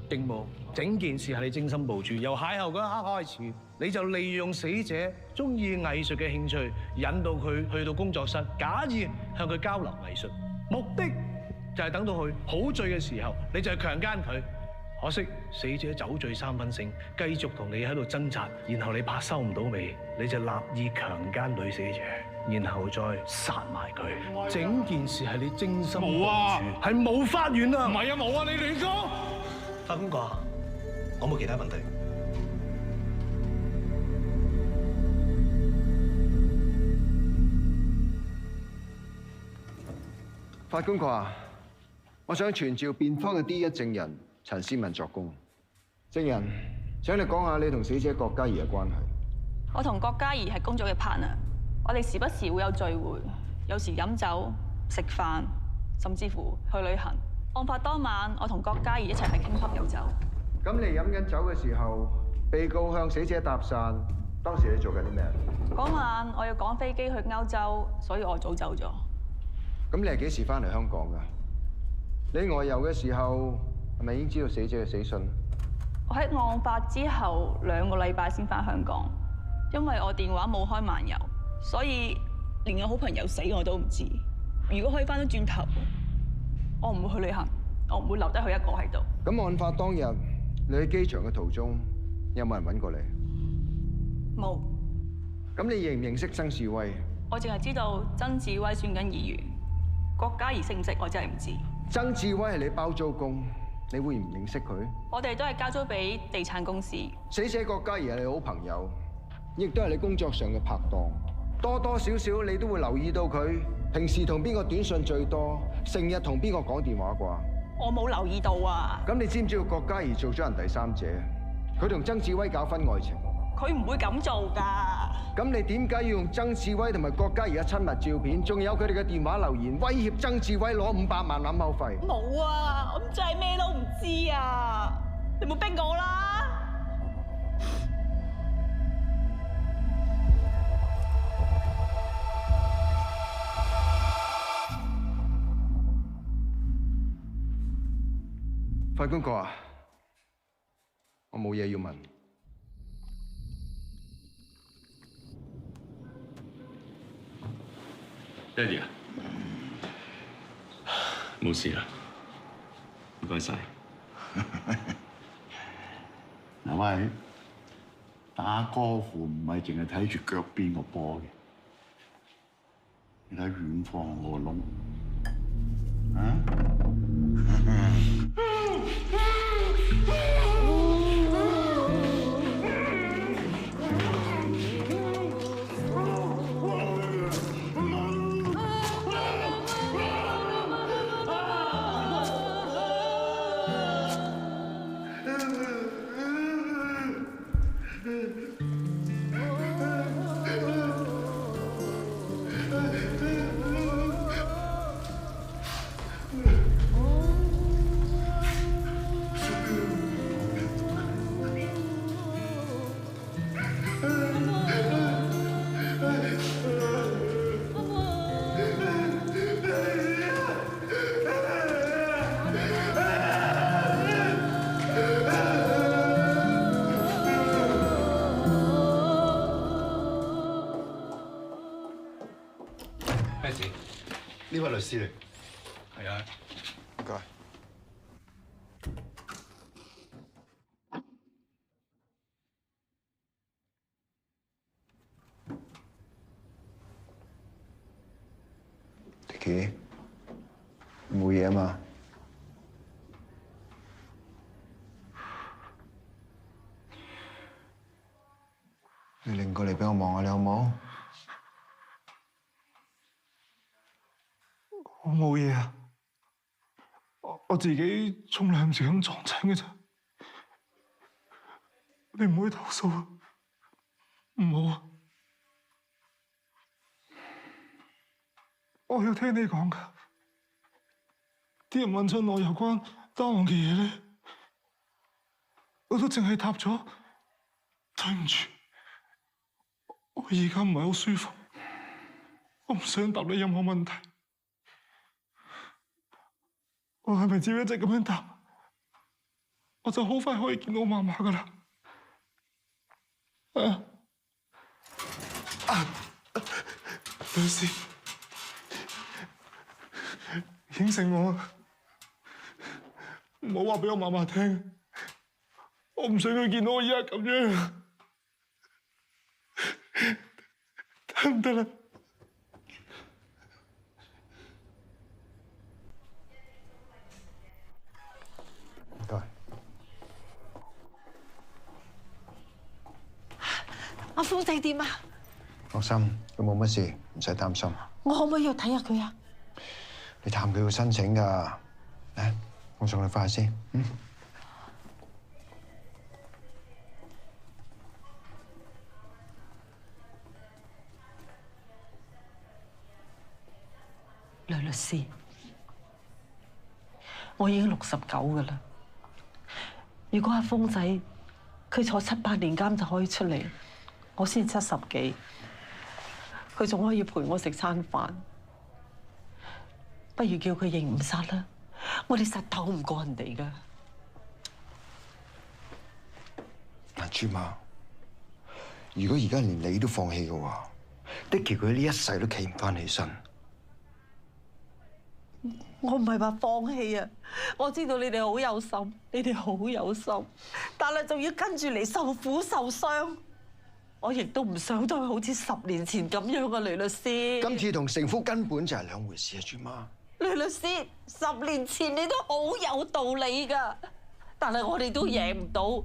定冇。整件事係你精心部署，由邂逅嗰一刻開始，你就利用死者中意藝術嘅興趣，引導佢去到工作室，假意向佢交流藝術，目的就係等到佢好醉嘅時候，你就係強姦佢。可惜死者酒醉3分醒，繼續同你喺度掙扎，然後你怕收唔到尾，你就立意強姦女死者，然後再殺埋佢。整件事係你精心部署，係冇法院啊！唔係啊，冇啊，你亂講！法官講，我冇其他問題。法官話：我想傳召辯方嘅第一證人陳思敏作供。證人，請你講下你同死者郭嘉怡嘅關係。我同郭嘉怡係工作嘅 partner， 我哋時不時會有聚會，有時飲酒、食飯，甚至乎去旅行。案發當晚，我同郭嘉怡一齊喺King Pub飲酒。咁你飲緊酒嘅時候，被告向死者搭訕，當時你做緊啲咩？嗰晚我要趕飛機去歐洲，所以我早走咗。咁你係幾時翻嚟香港㗎？你外遊嘅時候係咪已經知道死者嘅死訊？我喺案發之後2個禮拜先翻香港，因為我電話冇開漫遊，所以連我好朋友死我都唔知。如果可以翻到轉頭，我唔會去旅行，我唔會留低佢一個喺度。咁案發當日，你喺機場嘅途中有冇人揾過你？冇。咁你認唔認識曾志威？我淨係知道曾志威選緊議員，郭嘉怡識唔識我真係唔知。曾志威係你包租公，你會唔認識佢？我哋都係交租俾地產公司。死者郭嘉怡係你好朋友，亦都係你工作上嘅拍檔，多多少少你都會留意到佢平時同邊個短信最多，成日同邊個講電話啩？我冇留意到啊。咁你知唔知道郭嘉怡做咗人第三者？佢同曾志威搞婚外情。佢唔會咁做㗎。咁你點解要用曾志威同埋郭嘉怡嘅親密照片，仲有佢哋嘅電話留言，威脅曾志威攞500萬掩口費？冇啊，我真係咩都唔知啊！你冇逼我啦！法官哥啊，我冇嘢要問。爹哋啊，冇事啦，唔該晒。嗱喂，打歌符唔係淨係睇住腳邊個波嘅，你睇遠方個窿，啊？呢位律師嚟。係啊。唔該。Dicky，冇嘢嘛？你擰過嚟俾我望下你好冇？我冇嘢啊，我自己沖涼唔小心撞親嘅啫。你唔可以投訴啊，唔好啊！我有聽你講㗎，啲人問親我有關單案嘅嘢咧，我都淨係答咗對唔住。我而家唔係好舒服，我唔想答你任何問題。我係咪只要一直咁樣答，我就好快可以見到媽媽㗎啦？律師，應承我，唔好話俾我媽媽聽，我唔想佢見到我而家咁樣，得唔得啦？阿峰仔點啊？放心，佢冇乜事，唔使擔心。我可唔可以去睇下佢啊？你探佢要申請㗎，嚟，我送你返去先。呂律師，我已經69㗎啦。如果阿峰仔佢坐7、8年監就可以出嚟，我先70幾，佢仲可以陪我食餐飯，不如叫佢認誤殺啦！我哋實鬥唔過人哋㗎。阿朱媽，如果而家連你都放棄嘅話，Dicky佢呢一世都企唔返起身。我唔係話放棄啊！我知道你哋好有心，你哋好有心，但係仲要跟住嚟受苦受傷。我亦都唔想再好似10年前咁樣啊，呂律師。今次同成夫根本就係兩回事啊，朱媽。呂律師，10年前你都好有道理㗎，但係我哋都贏唔到。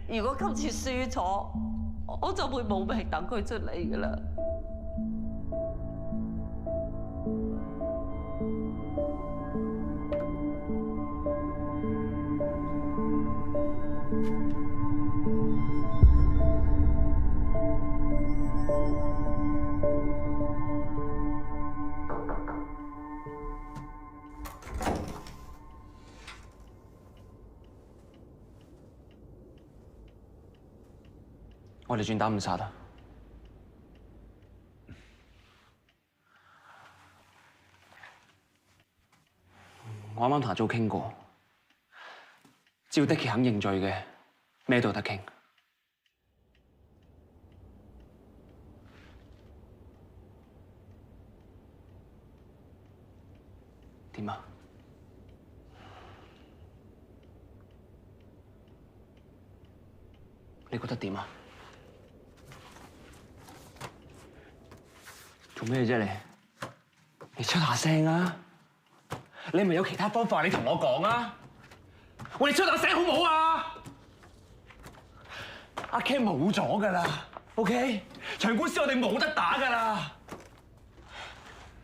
如果今次輸咗，我就會冇命等佢出嚟㗎啦。我哋轉打誤殺啊！我啱啱同阿祖傾過，只要Dicky肯認罪嘅，咩都有得傾。點啊？你覺得點啊？做咩啫你？你出下聲啊！你係咪有其他方法？你同我講啊！我哋出下聲好唔好啊？阿 Ken 冇咗㗎啦 ，OK？ 場官司我哋冇得打㗎啦。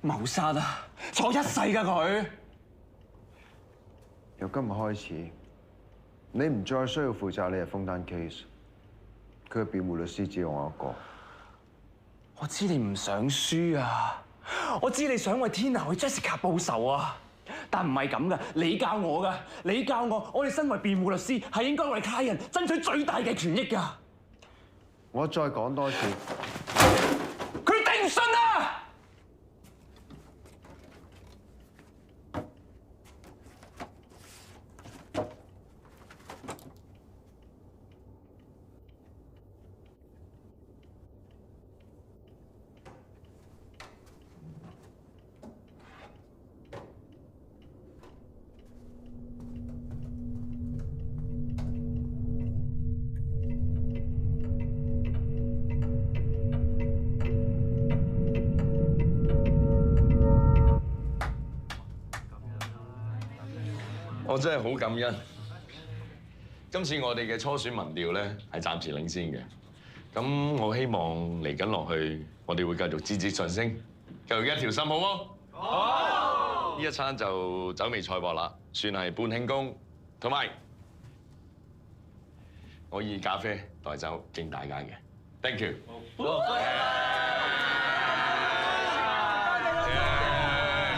謀殺啊！坐一世㗎佢。由今日開始，你唔再需要負責你係封單 case， 佢嘅辯護律師只有我一個。我知你唔想輸啊！我知你想為 Tina 去 Jessica 報仇啊！但唔係咁㗎，你教我㗎，你教我哋身為辯護律師係應該為客人爭取最大嘅權益㗎。我再講多次，佢頂唔順啊！我真係好感恩，今次我哋嘅初選民調咧係暫時領先嘅。咁我希望嚟緊落去，我哋會繼續節節上升，繼續一條心，好冇？好！呢一餐就酒味菜鑊啦，算係半慶功，同埋我以咖啡代酒敬大家嘅 ，thank you。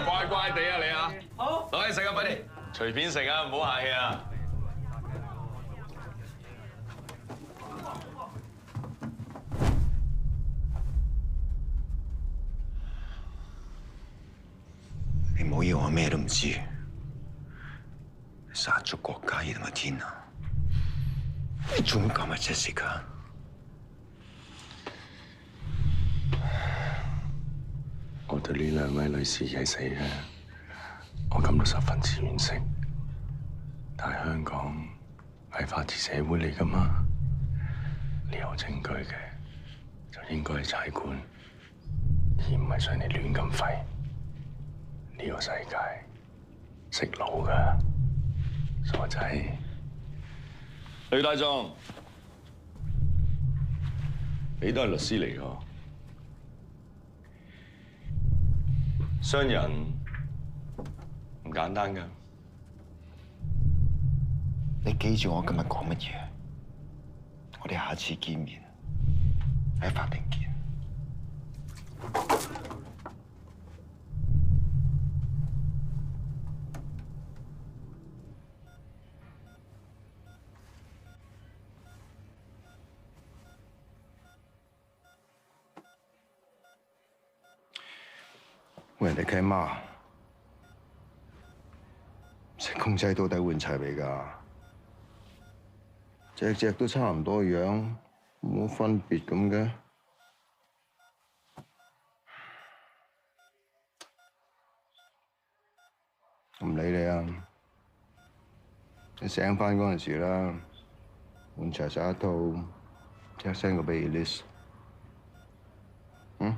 乖乖地啊你啊！好，攞去食啊，快啲！隨便食啊，唔好客氣啊！你唔好以為我咩都唔知，殺咗郭嘉怡同埋Tina，你仲要搞埋Jessica？我對呢兩位女士嘅死咧，我感到十分之惋惜。但係香港係法治社會嚟㗎嘛，你有證據嘅就應該去裁判，而唔係上嚟亂咁吠。呢個世界識路㗎，傻仔。呂大壯，你都係律師嚟㗎，傷人唔簡單㗎。你記住我今日講乜嘢？我哋下次見面喺法庭見。喂，人哋契媽食公仔到底換齊未㗎？隻隻都差唔多樣，冇乜分別咁嘅。唔理你啊！你醒返嗰陣時啦，換齊晒一套，即刻 send 個俾 Elise。嗯？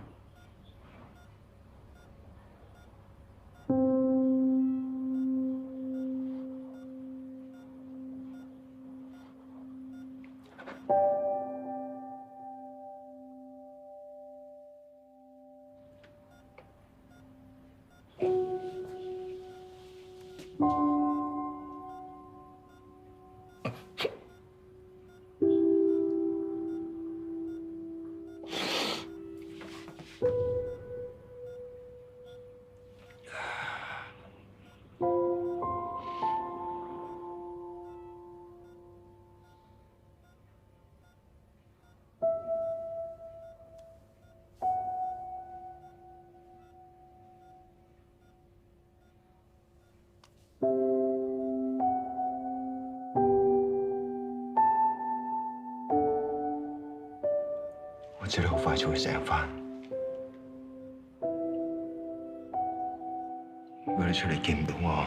我知你好快就會醒翻。如果你出嚟見唔到我，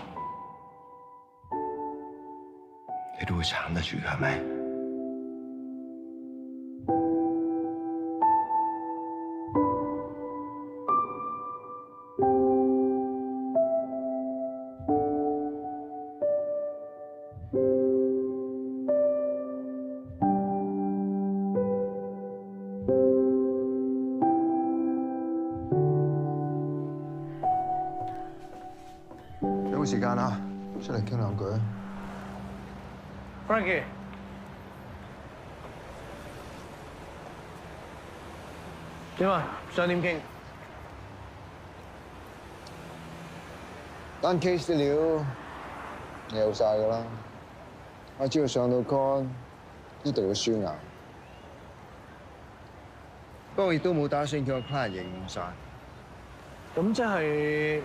你都會撐得住㗎，係咪？有冇時間啊？出嚟傾兩句啊 Frankie， 點啊？想點傾？單 case 啲料你有晒㗎啦，我只要上到 con， 呢度要輸硬。不過亦都冇打算叫個 client 認晒。咁即係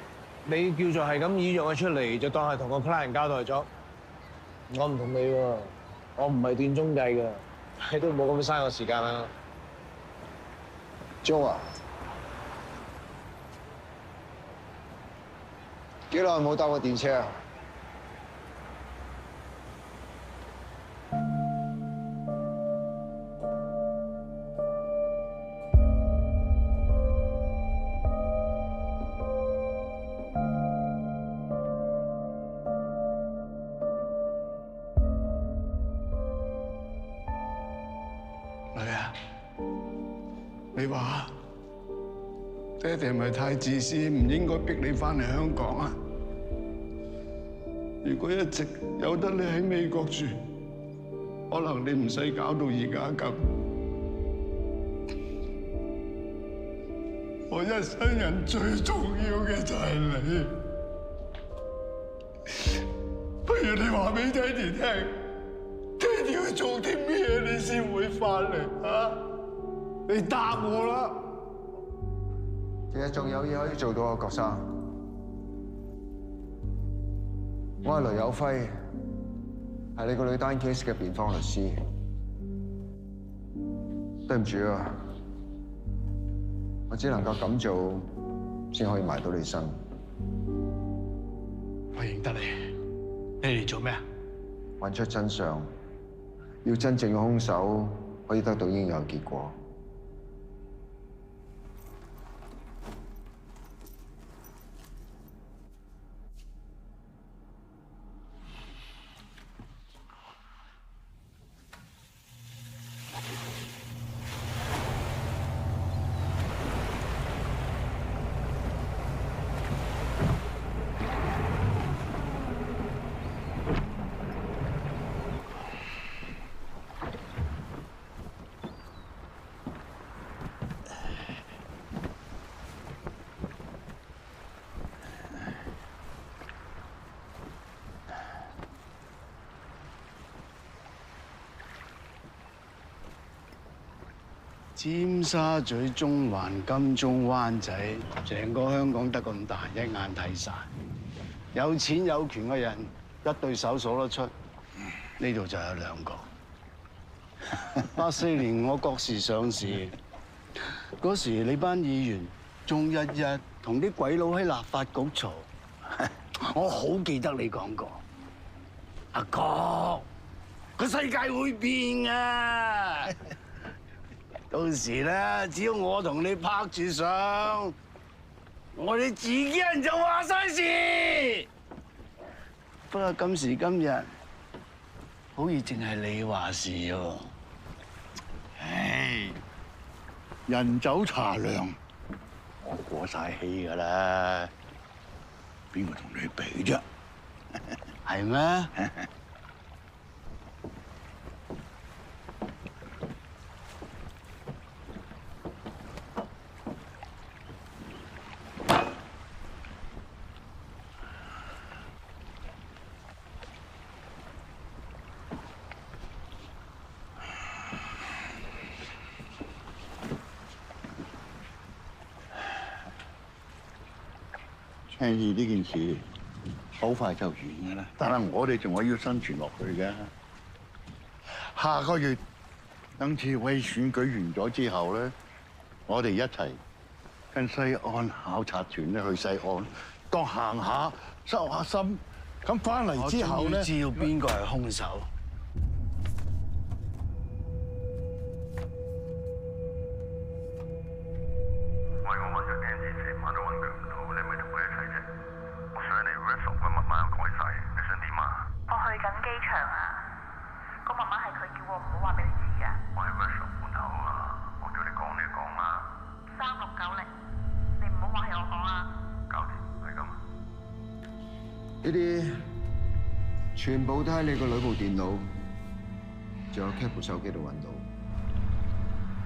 你叫做係咁以約我出嚟，就當係同個 client 交代咗。我唔同你喎，我唔係斷中計㗎，你都冇咁嘥我時間啦。Joe 啊，幾耐冇搭過電車啊？女啊，你話爹哋係咪太自私，唔應該逼你翻嚟香港啊？如果一直有得你喺美國住，可能你唔使搞到而家咁。我一生人最重要嘅就係你，不如你話俾爹哋聽。爹哋要做啲咩你先會翻嚟啊？你答我啦！其實仲有嘢可以做到啊，郭生。我係雷有輝，係你個女單 case 嘅辯方律師。對唔住啊，我只能夠咁做，先可以埋到你身。我認得你，你嚟做咩啊？揾出真相。要真正嘅兇手可以得到應有嘅結果。尖沙咀、中環、金鐘、灣仔，成個香港得咁大，一眼睇晒。有錢有權嘅人一對手數得出，呢度就有兩個。84年我國時上市，嗰時你班議員仲日日同啲鬼佬喺立法局嘈，我好記得你講過，阿哥，個世界會變啊！到時咧，只要我同你拍住上，我哋自己人就話晒事。不過今時今日，好似淨係你話事喎。唉，人走茶涼，我過晒氣㗎啦，邊個同你比啫？係咩？倡議呢件事好快就完㗎啦，但係我哋仲係要生存落去嘅。下個月等次威選舉完咗之後咧，我哋一齊跟西岸考察團咧去西岸，當行下收下心。咁翻嚟之後咧，我終於知道邊個係兇手。喂，我揾咗 N 字，成晚都揾佢唔到，你係咪同佢一齊啫？我上嚟 Russell 個密碼又改晒，你想點啊？我去緊機場啊，個密碼係佢叫我唔好話俾你知㗎。我喺 Russell 門口啊，我叫你講你就講啦。3690，你唔好話係我講啊。搞掂，係咁。呢啲全部都喺你個女部電腦，仲有 Cap 部手機度揾到。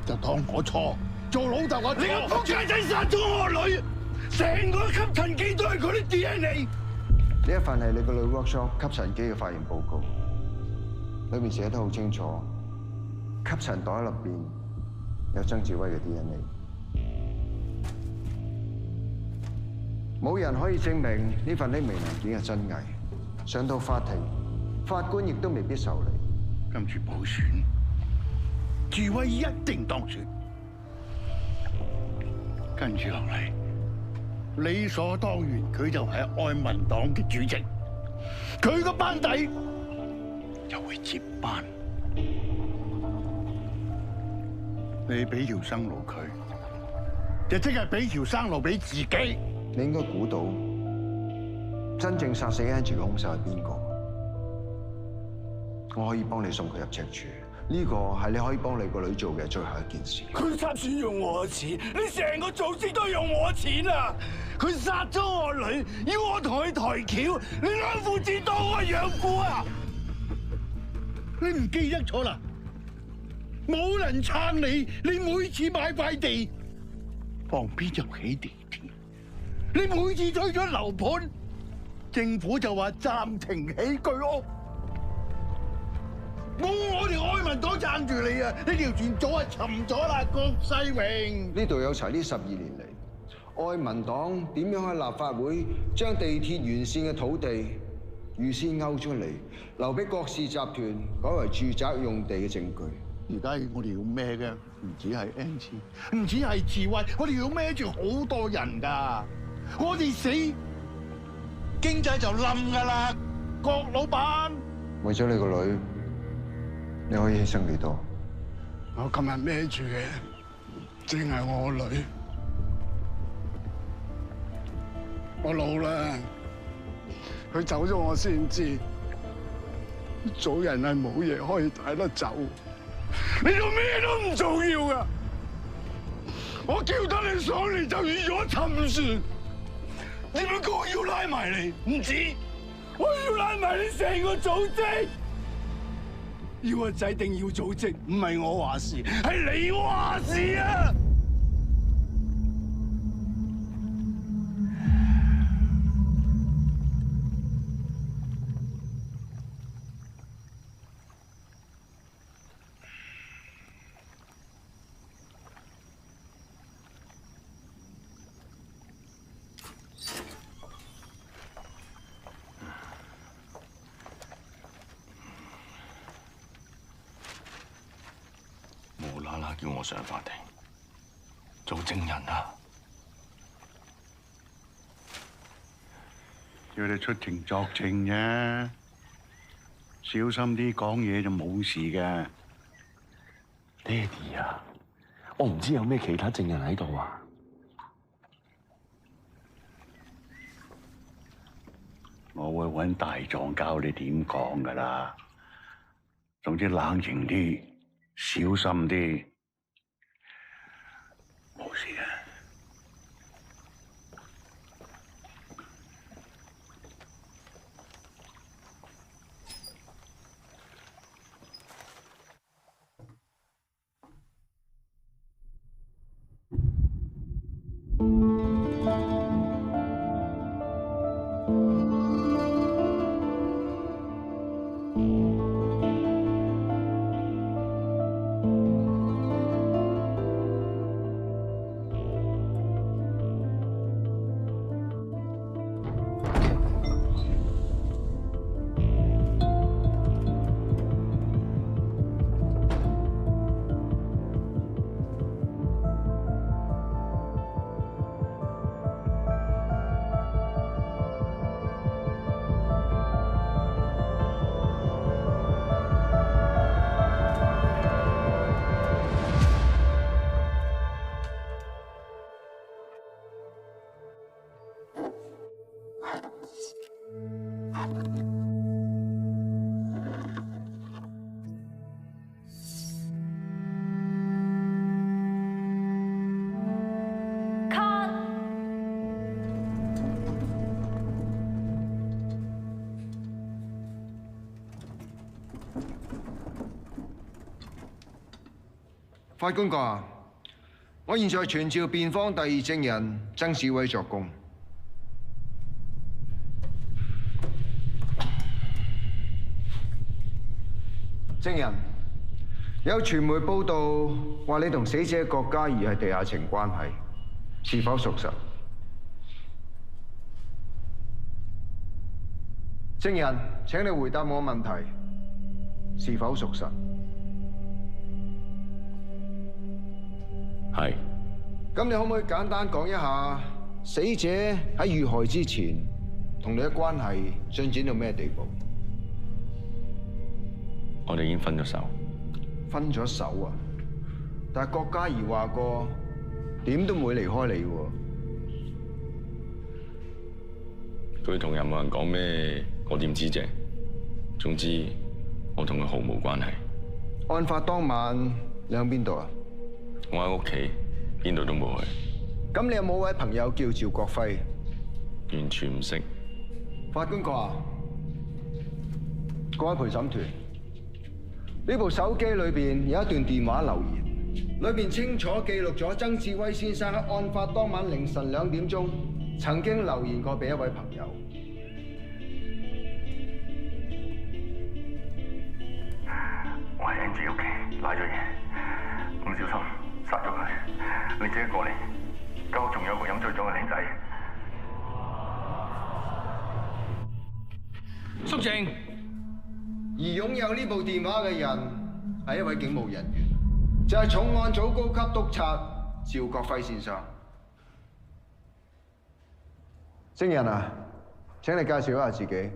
就當我錯，做老豆我錯。你個仆街仔殺咗我女，成個吸塵機都係佢啲 DNA。呢一份係你個女 workshop 吸塵機嘅化驗報告，裏面寫得好清楚，吸塵袋入邊有曾志威嘅 DNA。冇人可以證明呢份匿名文件嘅真偽，上到法庭，法官亦都未必受理。今次補選，志威一定當選。跟住落嚟，理所當然佢就係愛民黨嘅主席，佢個班底就會接班。你俾條生路佢，就即係俾條生路俾自己。你應該估到真正殺死 Angie 嘅兇手係邊個？我可以幫你送佢入赤柱，呢個係你可以幫你個女做嘅最後一件事。佢參選用我嘅錢，你成個組織都用我錢啊！佢殺咗我女，要我同佢抬轎，你兩父子當我養父啊！你唔記得咗啦？冇人撐你，你每次買塊地，旁邊就起地鐵。你每次推咗樓盤，政府就話暫停起居屋。冇我哋愛民黨撐住你啊！呢條船早係沉咗啦，郭世榮。呢度有齊呢12年嚟，愛民黨點樣喺立法會將地鐵沿線嘅土地預先勾出嚟，留俾郭氏集團改為住宅用地嘅證據。而家我哋要孭嘅唔止係 N 次，唔止係智慧，我哋要孭住好多人㗎。我哋死，經濟就冧㗎啦，郭老闆。為咗你個女，你可以犧牲幾多？我今日孭住嘅，正係我女。我老啦，佢走咗我先知，做人係冇嘢可以帶得走。你做咩都唔重要㗎，我叫得你上嚟就預咗沉船。點解我要拉埋你？唔止，我要拉埋你成個組織。要個仔定要組織，唔係我話事，係你話事啊！無啦啦叫我上法庭做證人啊！叫你出庭作證啫，小心啲講嘢就冇事嘅。爹哋啊，我唔知有咩其他證人喺度啊。我會揾大狀教你點講㗎啦。總之冷靜啲，小心啲，冇事嘅。法官閣，我現在傳召辯方第二證人曾志偉作供。證人，有傳媒報道話你同死者郭嘉怡係地下情關係，是否屬實？證人，請你回答我問題，是否屬實？係。咁你可唔可以簡單講一下死者喺遇害之前同你嘅關係進展到咩地步？我哋已經分咗手。分咗手啊！但係郭嘉怡話過點都唔會離開你喎。佢同任何人講咩，我點知啫？總之，我同佢毫無關係。案發當晚你喺邊度啊？我喺屋企，邊度都冇去。咁你有冇位朋友叫趙國輝？完全唔識。法官閣，各位陪審團，呢部手機裏邊有一段電話留言，裏邊清楚記錄咗曾志威先生喺案發當晚凌晨2點鐘曾經留言過俾一位朋友。我喺 Angie 屋企賴咗嘢，唔小心殺咗佢。你自己過嚟，間屋仲有個飲醉咗嘅靚仔。肅靜。而擁有呢部電話嘅人係一位警務人員，就係重案組高級督察趙國輝先生。證人啊，請你介紹一下自己。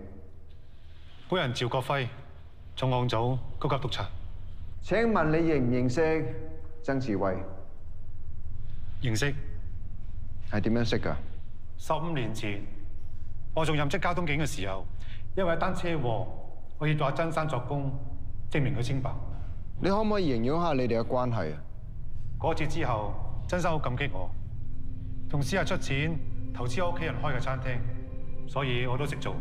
本人趙國輝，重案組高級督察。請問你認唔認識曾志威？認識。係點樣識㗎？15年前，我仲任職交通警嘅時候，因為一單車禍，我要到阿曾生作供，證明佢清白。你可唔可以形容下你哋嘅關係啊？嗰次之後，曾生好感激我，同時係出錢投資我屋企人開嘅餐廳，所以我都識做。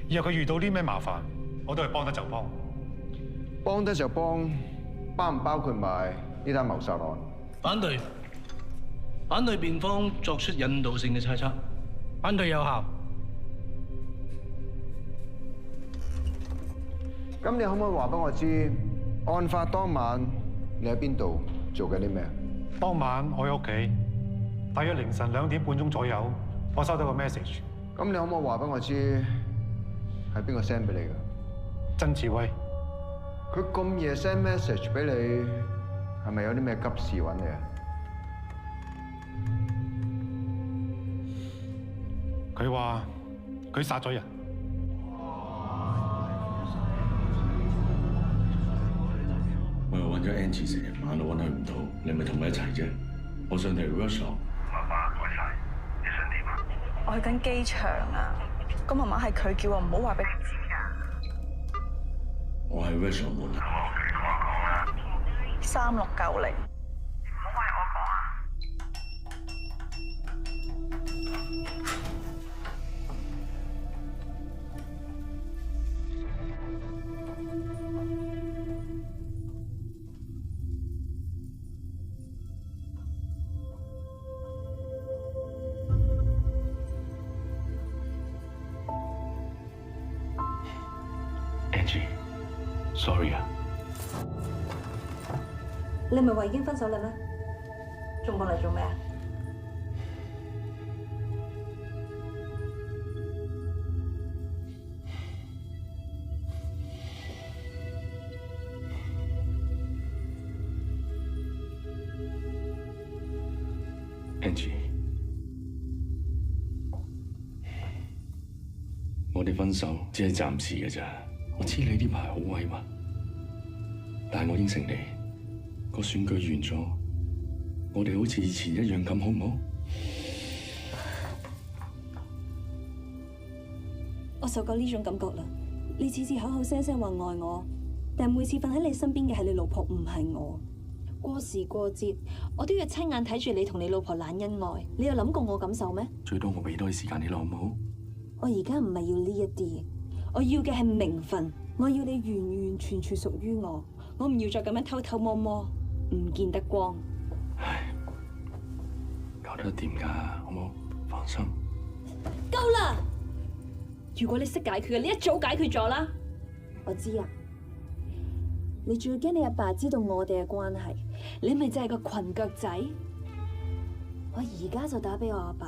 以後佢遇到啲咩麻煩，我都係幫得就幫。幫得就幫，包唔包括埋呢單謀殺案？反對。反對辯方作出引導性嘅猜測。反對有效。咁你可唔可以話俾我知，案發當晚你喺邊度做緊啲咩？當晚我喺屋企，大約凌晨2點半鐘左右，我收到個 message。咁你可唔可以話俾我知，係邊個 send 俾你嘅？曾志威。佢咁夜 send message 俾你，係咪有啲咩急事揾你啊？佢話佢殺咗人。我又揾咗 Angie 成日晚都揾佢唔到，你係咪同佢一齊啫？我上嚟 workshop。媽媽改晒，你想點啊？我去緊機場啊，個媽媽係佢叫我唔好話俾你知㗎。我喺 workshop 門口。3690。Sorry 啊！你唔係話已經分手啦咩？仲過嚟做咩啊？Angie， 我哋分手只係暫時嘅咋。我知你呢排好委屈，但係我應承你，個選舉完咗，我哋好似以前一樣咁，好唔好我受夠呢種感覺啦。你次次口口聲聲話愛我，但每次瞓喺你身邊嘅係你老婆，唔係我。過時過節，我都要親眼睇住你同你老婆懶恩愛。你有諗過我感受咩？最多我俾多啲時間你啦，好唔好？我而家唔係要呢一啲，我要嘅係名分。我要你完完全全屬於我，我唔要再咁樣偷偷摸摸，唔見得光。唉，搞得掂㗎，好冇？放心。夠啦！如果你識解決嘅，你一早解決咗啦。我知啊，你仲要驚你阿爸知道我哋嘅關係，你咪就係個裙腳仔。我而家就打俾我阿爸，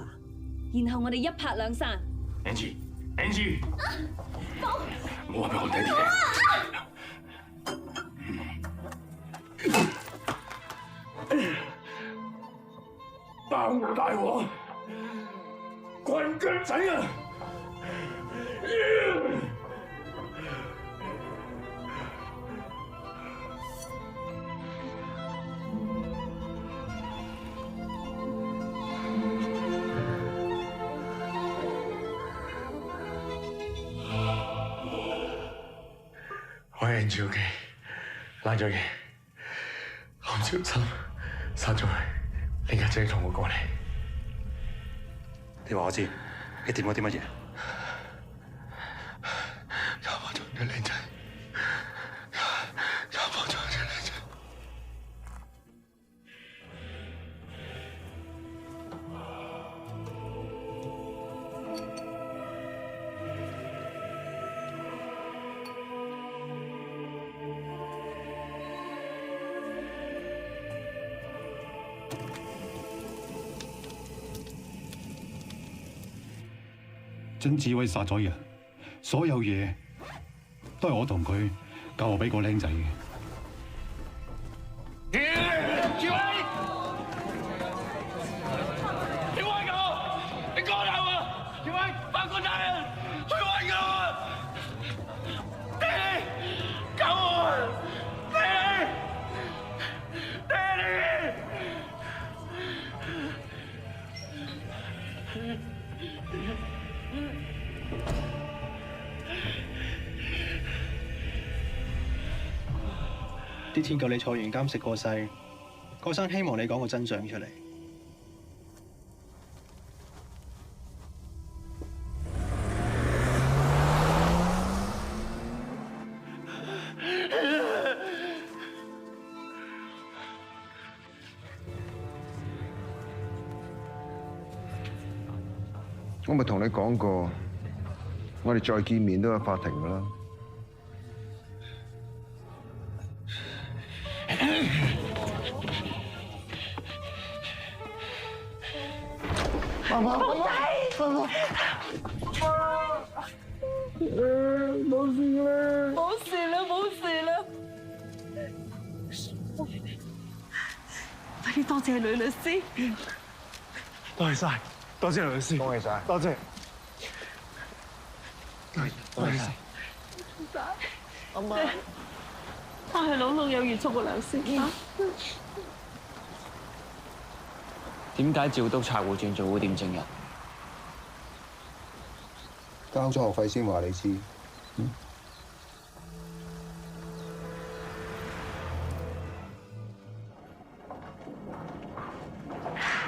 然後我哋一拍兩散。Angie，唔好話俾我爹哋聽。爆大鑊，裙腳仔啊！我係 Angie，OK， 拉咗嘢，我唔小心殺咗佢，你家姐同我過嚟。你話我知，你掂過啲乜嘢？有冇做咗靚仔？有冇做咗靚仔？曾志偉殺咗人，所有嘢都係我同佢教我俾個僆仔嘅。志偉，你威我！你講大話！志偉，法官大人，佢威我啊！爹哋，救我！爹哋，爹哋！啲天叫你坐完監食過世，郭生希望你講個真相出嚟。我咪同你講過，我哋再見面都有法庭㗎啦。媽媽，冇事啦，冇事啦，冇事啦。快啲多謝呂律師。多謝晒，多謝律師，多謝晒，多謝，多謝晒。阿媽，翻去老老有約束個良先啊。點解趙督察會轉做會店證人？交咗學費先話你知。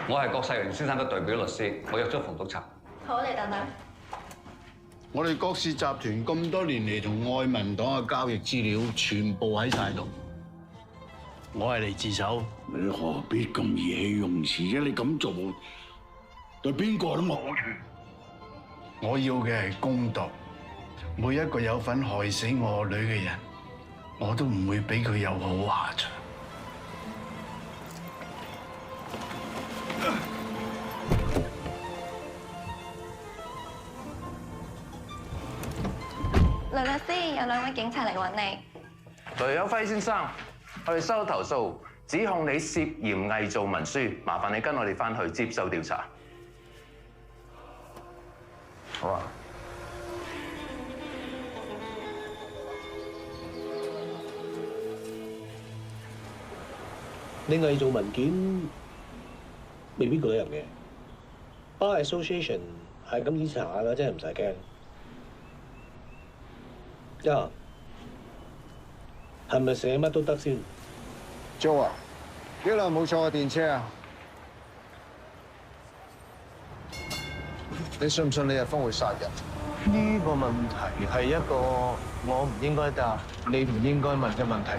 我係郭世榮先生嘅代表律師，我約咗馮督察。好，你等等。我哋郭氏集團咁多年嚟同愛民黨嘅交易資料，全部喺晒度。我係嚟自首，你何必咁意氣用詞啫？你咁做對邊個都冇好處。我要嘅係公道，每一個有份害死我女嘅人，我都唔會俾佢有好下場。呂律師，有兩位警察嚟揾你。雷有輝先生，我哋收到投訴，指控你涉嫌偽造文書，麻煩你跟我哋返去接受調查。好啊。你偽造文件未必告得入嘅，Bar Association 係咁意查下㗎，真係唔使驚。呀，係咪寫乜都得先 ？Jo 啊，幾耐冇坐過電車啊？你信唔信李日峰會殺人？呢個問題係一個我唔應該答、你唔應該問嘅問題。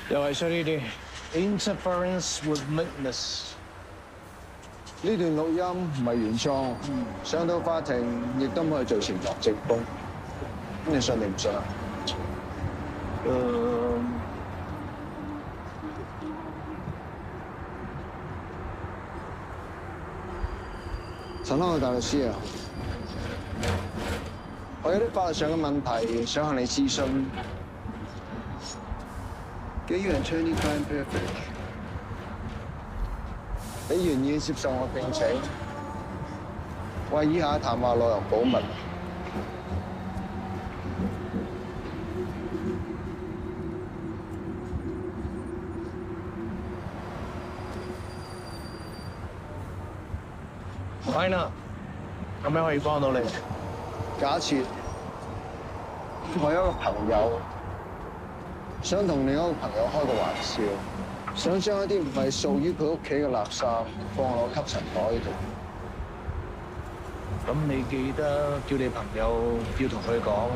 又係出呢啲 interference with witness。呢段錄音唔係原創，上到法庭亦都冇去做潛藏證供。咁你信定唔信啊？陳康嘅大律師啊，我有啲法律上嘅問題想向你諮詢。基於 attorney-client privilege， 你願意接受我聘請，為以下談話內容保密。Fine 啦，咁樣可以幫到你。假設我有一個朋友想同另一個朋友開個玩笑，想將一啲唔係屬於佢屋企嘅垃圾放落吸塵袋度。咁你記得叫你朋友要同佢講，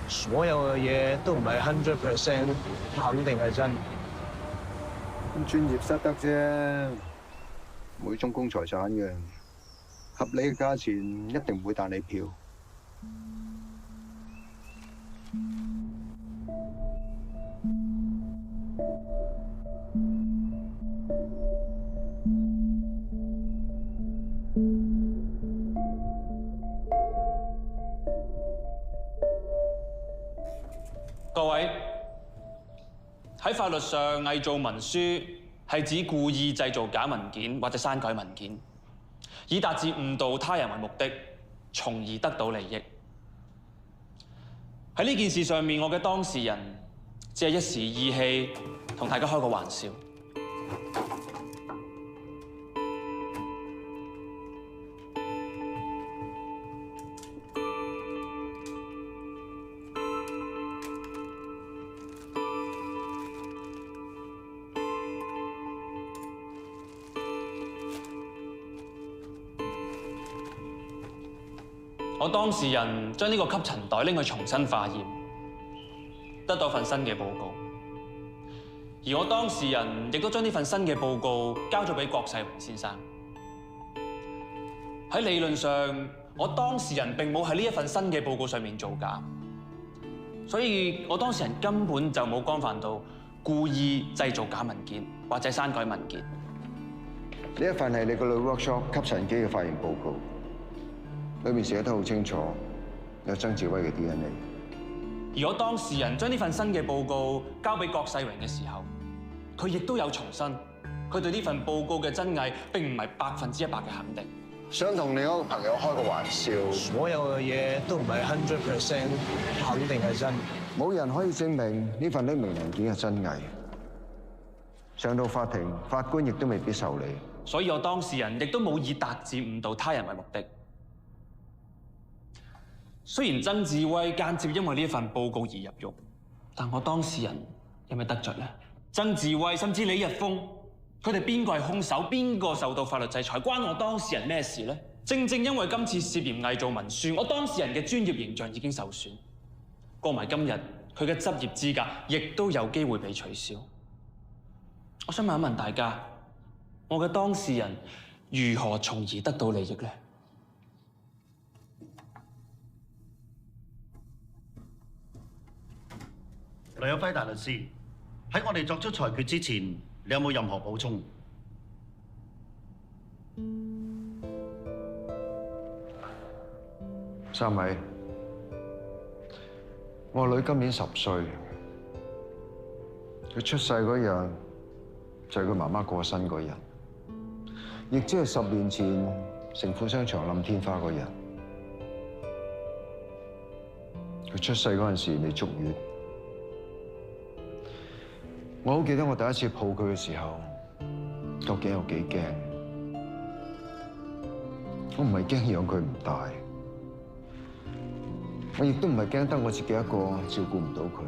所有嘅嘢都唔係100% 肯定係真。咁專業失德啫，每宗公財產嘅。合理嘅價錢一定唔會彈你票。各位，喺法律上，偽造文書係指故意製造假文件或者刪改文件，以達至誤導他人為目的，從而得到利益。喺呢件事上面，我嘅當事人只係一時意氣，同大家開個玩笑。我當事人將呢個吸塵袋拎去重新化驗，得到份新嘅報告。而我當事人亦都將呢份新嘅報告交咗俾郭世榮先生。喺理論上，我當事人並冇喺呢一份新嘅報告上面造假，所以我當事人根本就冇干犯到故意製造假文件或者刪改文件。呢一份係你個女 workshop 吸塵機嘅化驗報告。裏面寫得好清楚，有曾志威嘅 DNA。而我當事人將呢份新嘅報告交俾郭世榮嘅時候，佢亦都有重申，佢對呢份報告嘅真偽並唔係100%嘅肯定。想同另一個朋友開個玩笑，所有嘅嘢都唔係100% 肯定係真，冇人可以證明呢份匿名文件係真偽。上到法庭，法官亦都未必受理。所以我當事人亦都冇以達至誤導他人為目的。雖然曾志威間接因為呢一份報告而入獄，但我當事人有咩得着呢？曾志威甚至李日峰，佢哋邊個係兇手，邊個受到法律制裁，關我當事人咩事呢？正正因為今次涉嫌偽造文書，我當事人嘅專業形象已經受損，過埋今日佢嘅執業資格亦都有機會被取消。我想問一問大家，我嘅當事人如何從而得到利益呢？雷有輝大律師，喺我哋作出裁決之前，你有冇任何補充？三位，我女今年10歲，佢出世嗰日就係佢媽媽過身嗰日，亦即係10年前城府商場冧天花嗰日。佢出世嗰陣時未足月。我好記得我第一次抱佢嘅時候，究竟有幾驚？我唔係驚養佢唔大，我亦都唔係驚得我自己一個照顧唔到佢。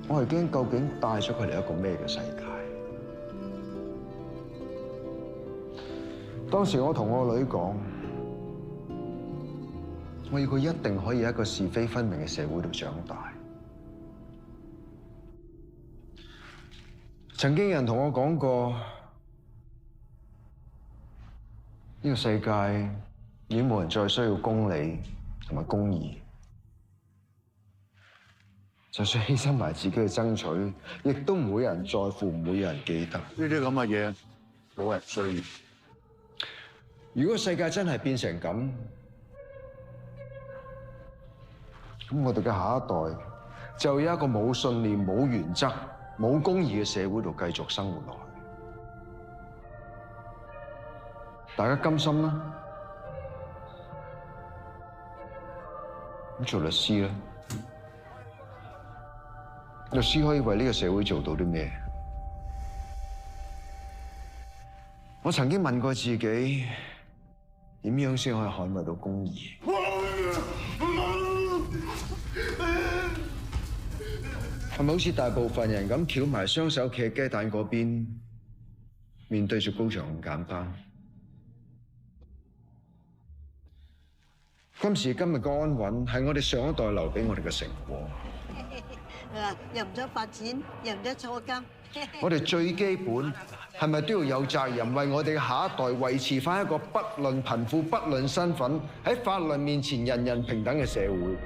我係驚究竟帶咗佢嚟一個咩嘅世界？當時我同我女講，我要佢一定可以喺一個是非分明嘅社會度長大。曾經有人同我講過，呢個世界已經冇人再需要公理同埋公義，就算犧牲埋自己去爭取，亦都唔會有人在乎，唔會有人記得。呢啲咁嘅嘢冇人需要。如果世界真係變成咁，咁我哋嘅下一代就有一個冇信念、冇原則、冇公義嘅社會度繼續生活落去。大家甘心啦？咁做律師咧，律師可以為呢個社會做到啲咩？我曾經問過自己，點樣先可以捍衛到公義？係咪好似大部分人咁翹埋雙手企喺雞蛋嗰邊，面對住高牆咁簡單？今時今日嘅安穩係我哋上一代留俾我哋嘅成果。又唔想發展，又唔想坐監。我哋最基本係咪都要有責任為我哋嘅下一代維持返一個不論貧富、不論身份，喺法律面前人人平等嘅社會？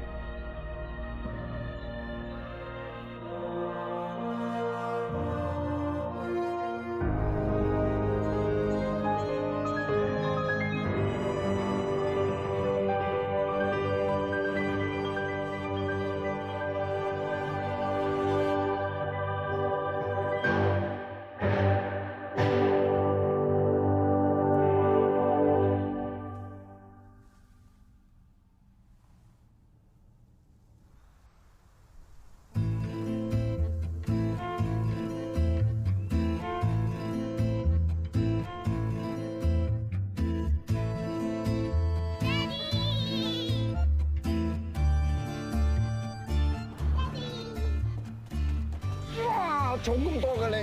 重咁多嘅你，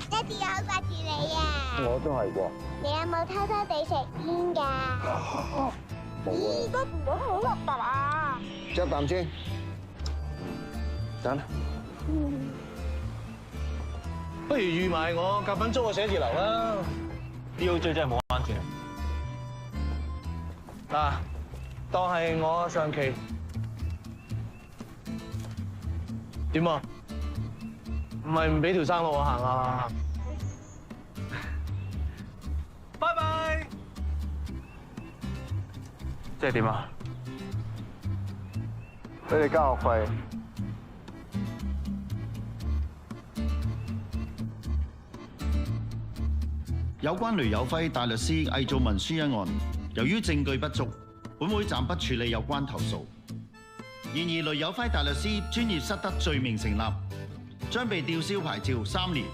爹哋我好掛住你啊！我都係喎。你有冇偷偷地食煙㗎？冇啊！都唔好好核突啊！執啖先，等啦。不如預埋我夾份租個寫字樓啦。DOJ 真係冇彎轉。嗱，當係我上期點啊？唔係唔俾條生路我行啊！拜拜。即係點啊？俾你交學費。有關雷有輝大律師偽造文書一案，由於證據不足，本會暫不處理有關投訴。然而，雷有輝大律師專業失德罪名成立，將被吊銷牌照3年。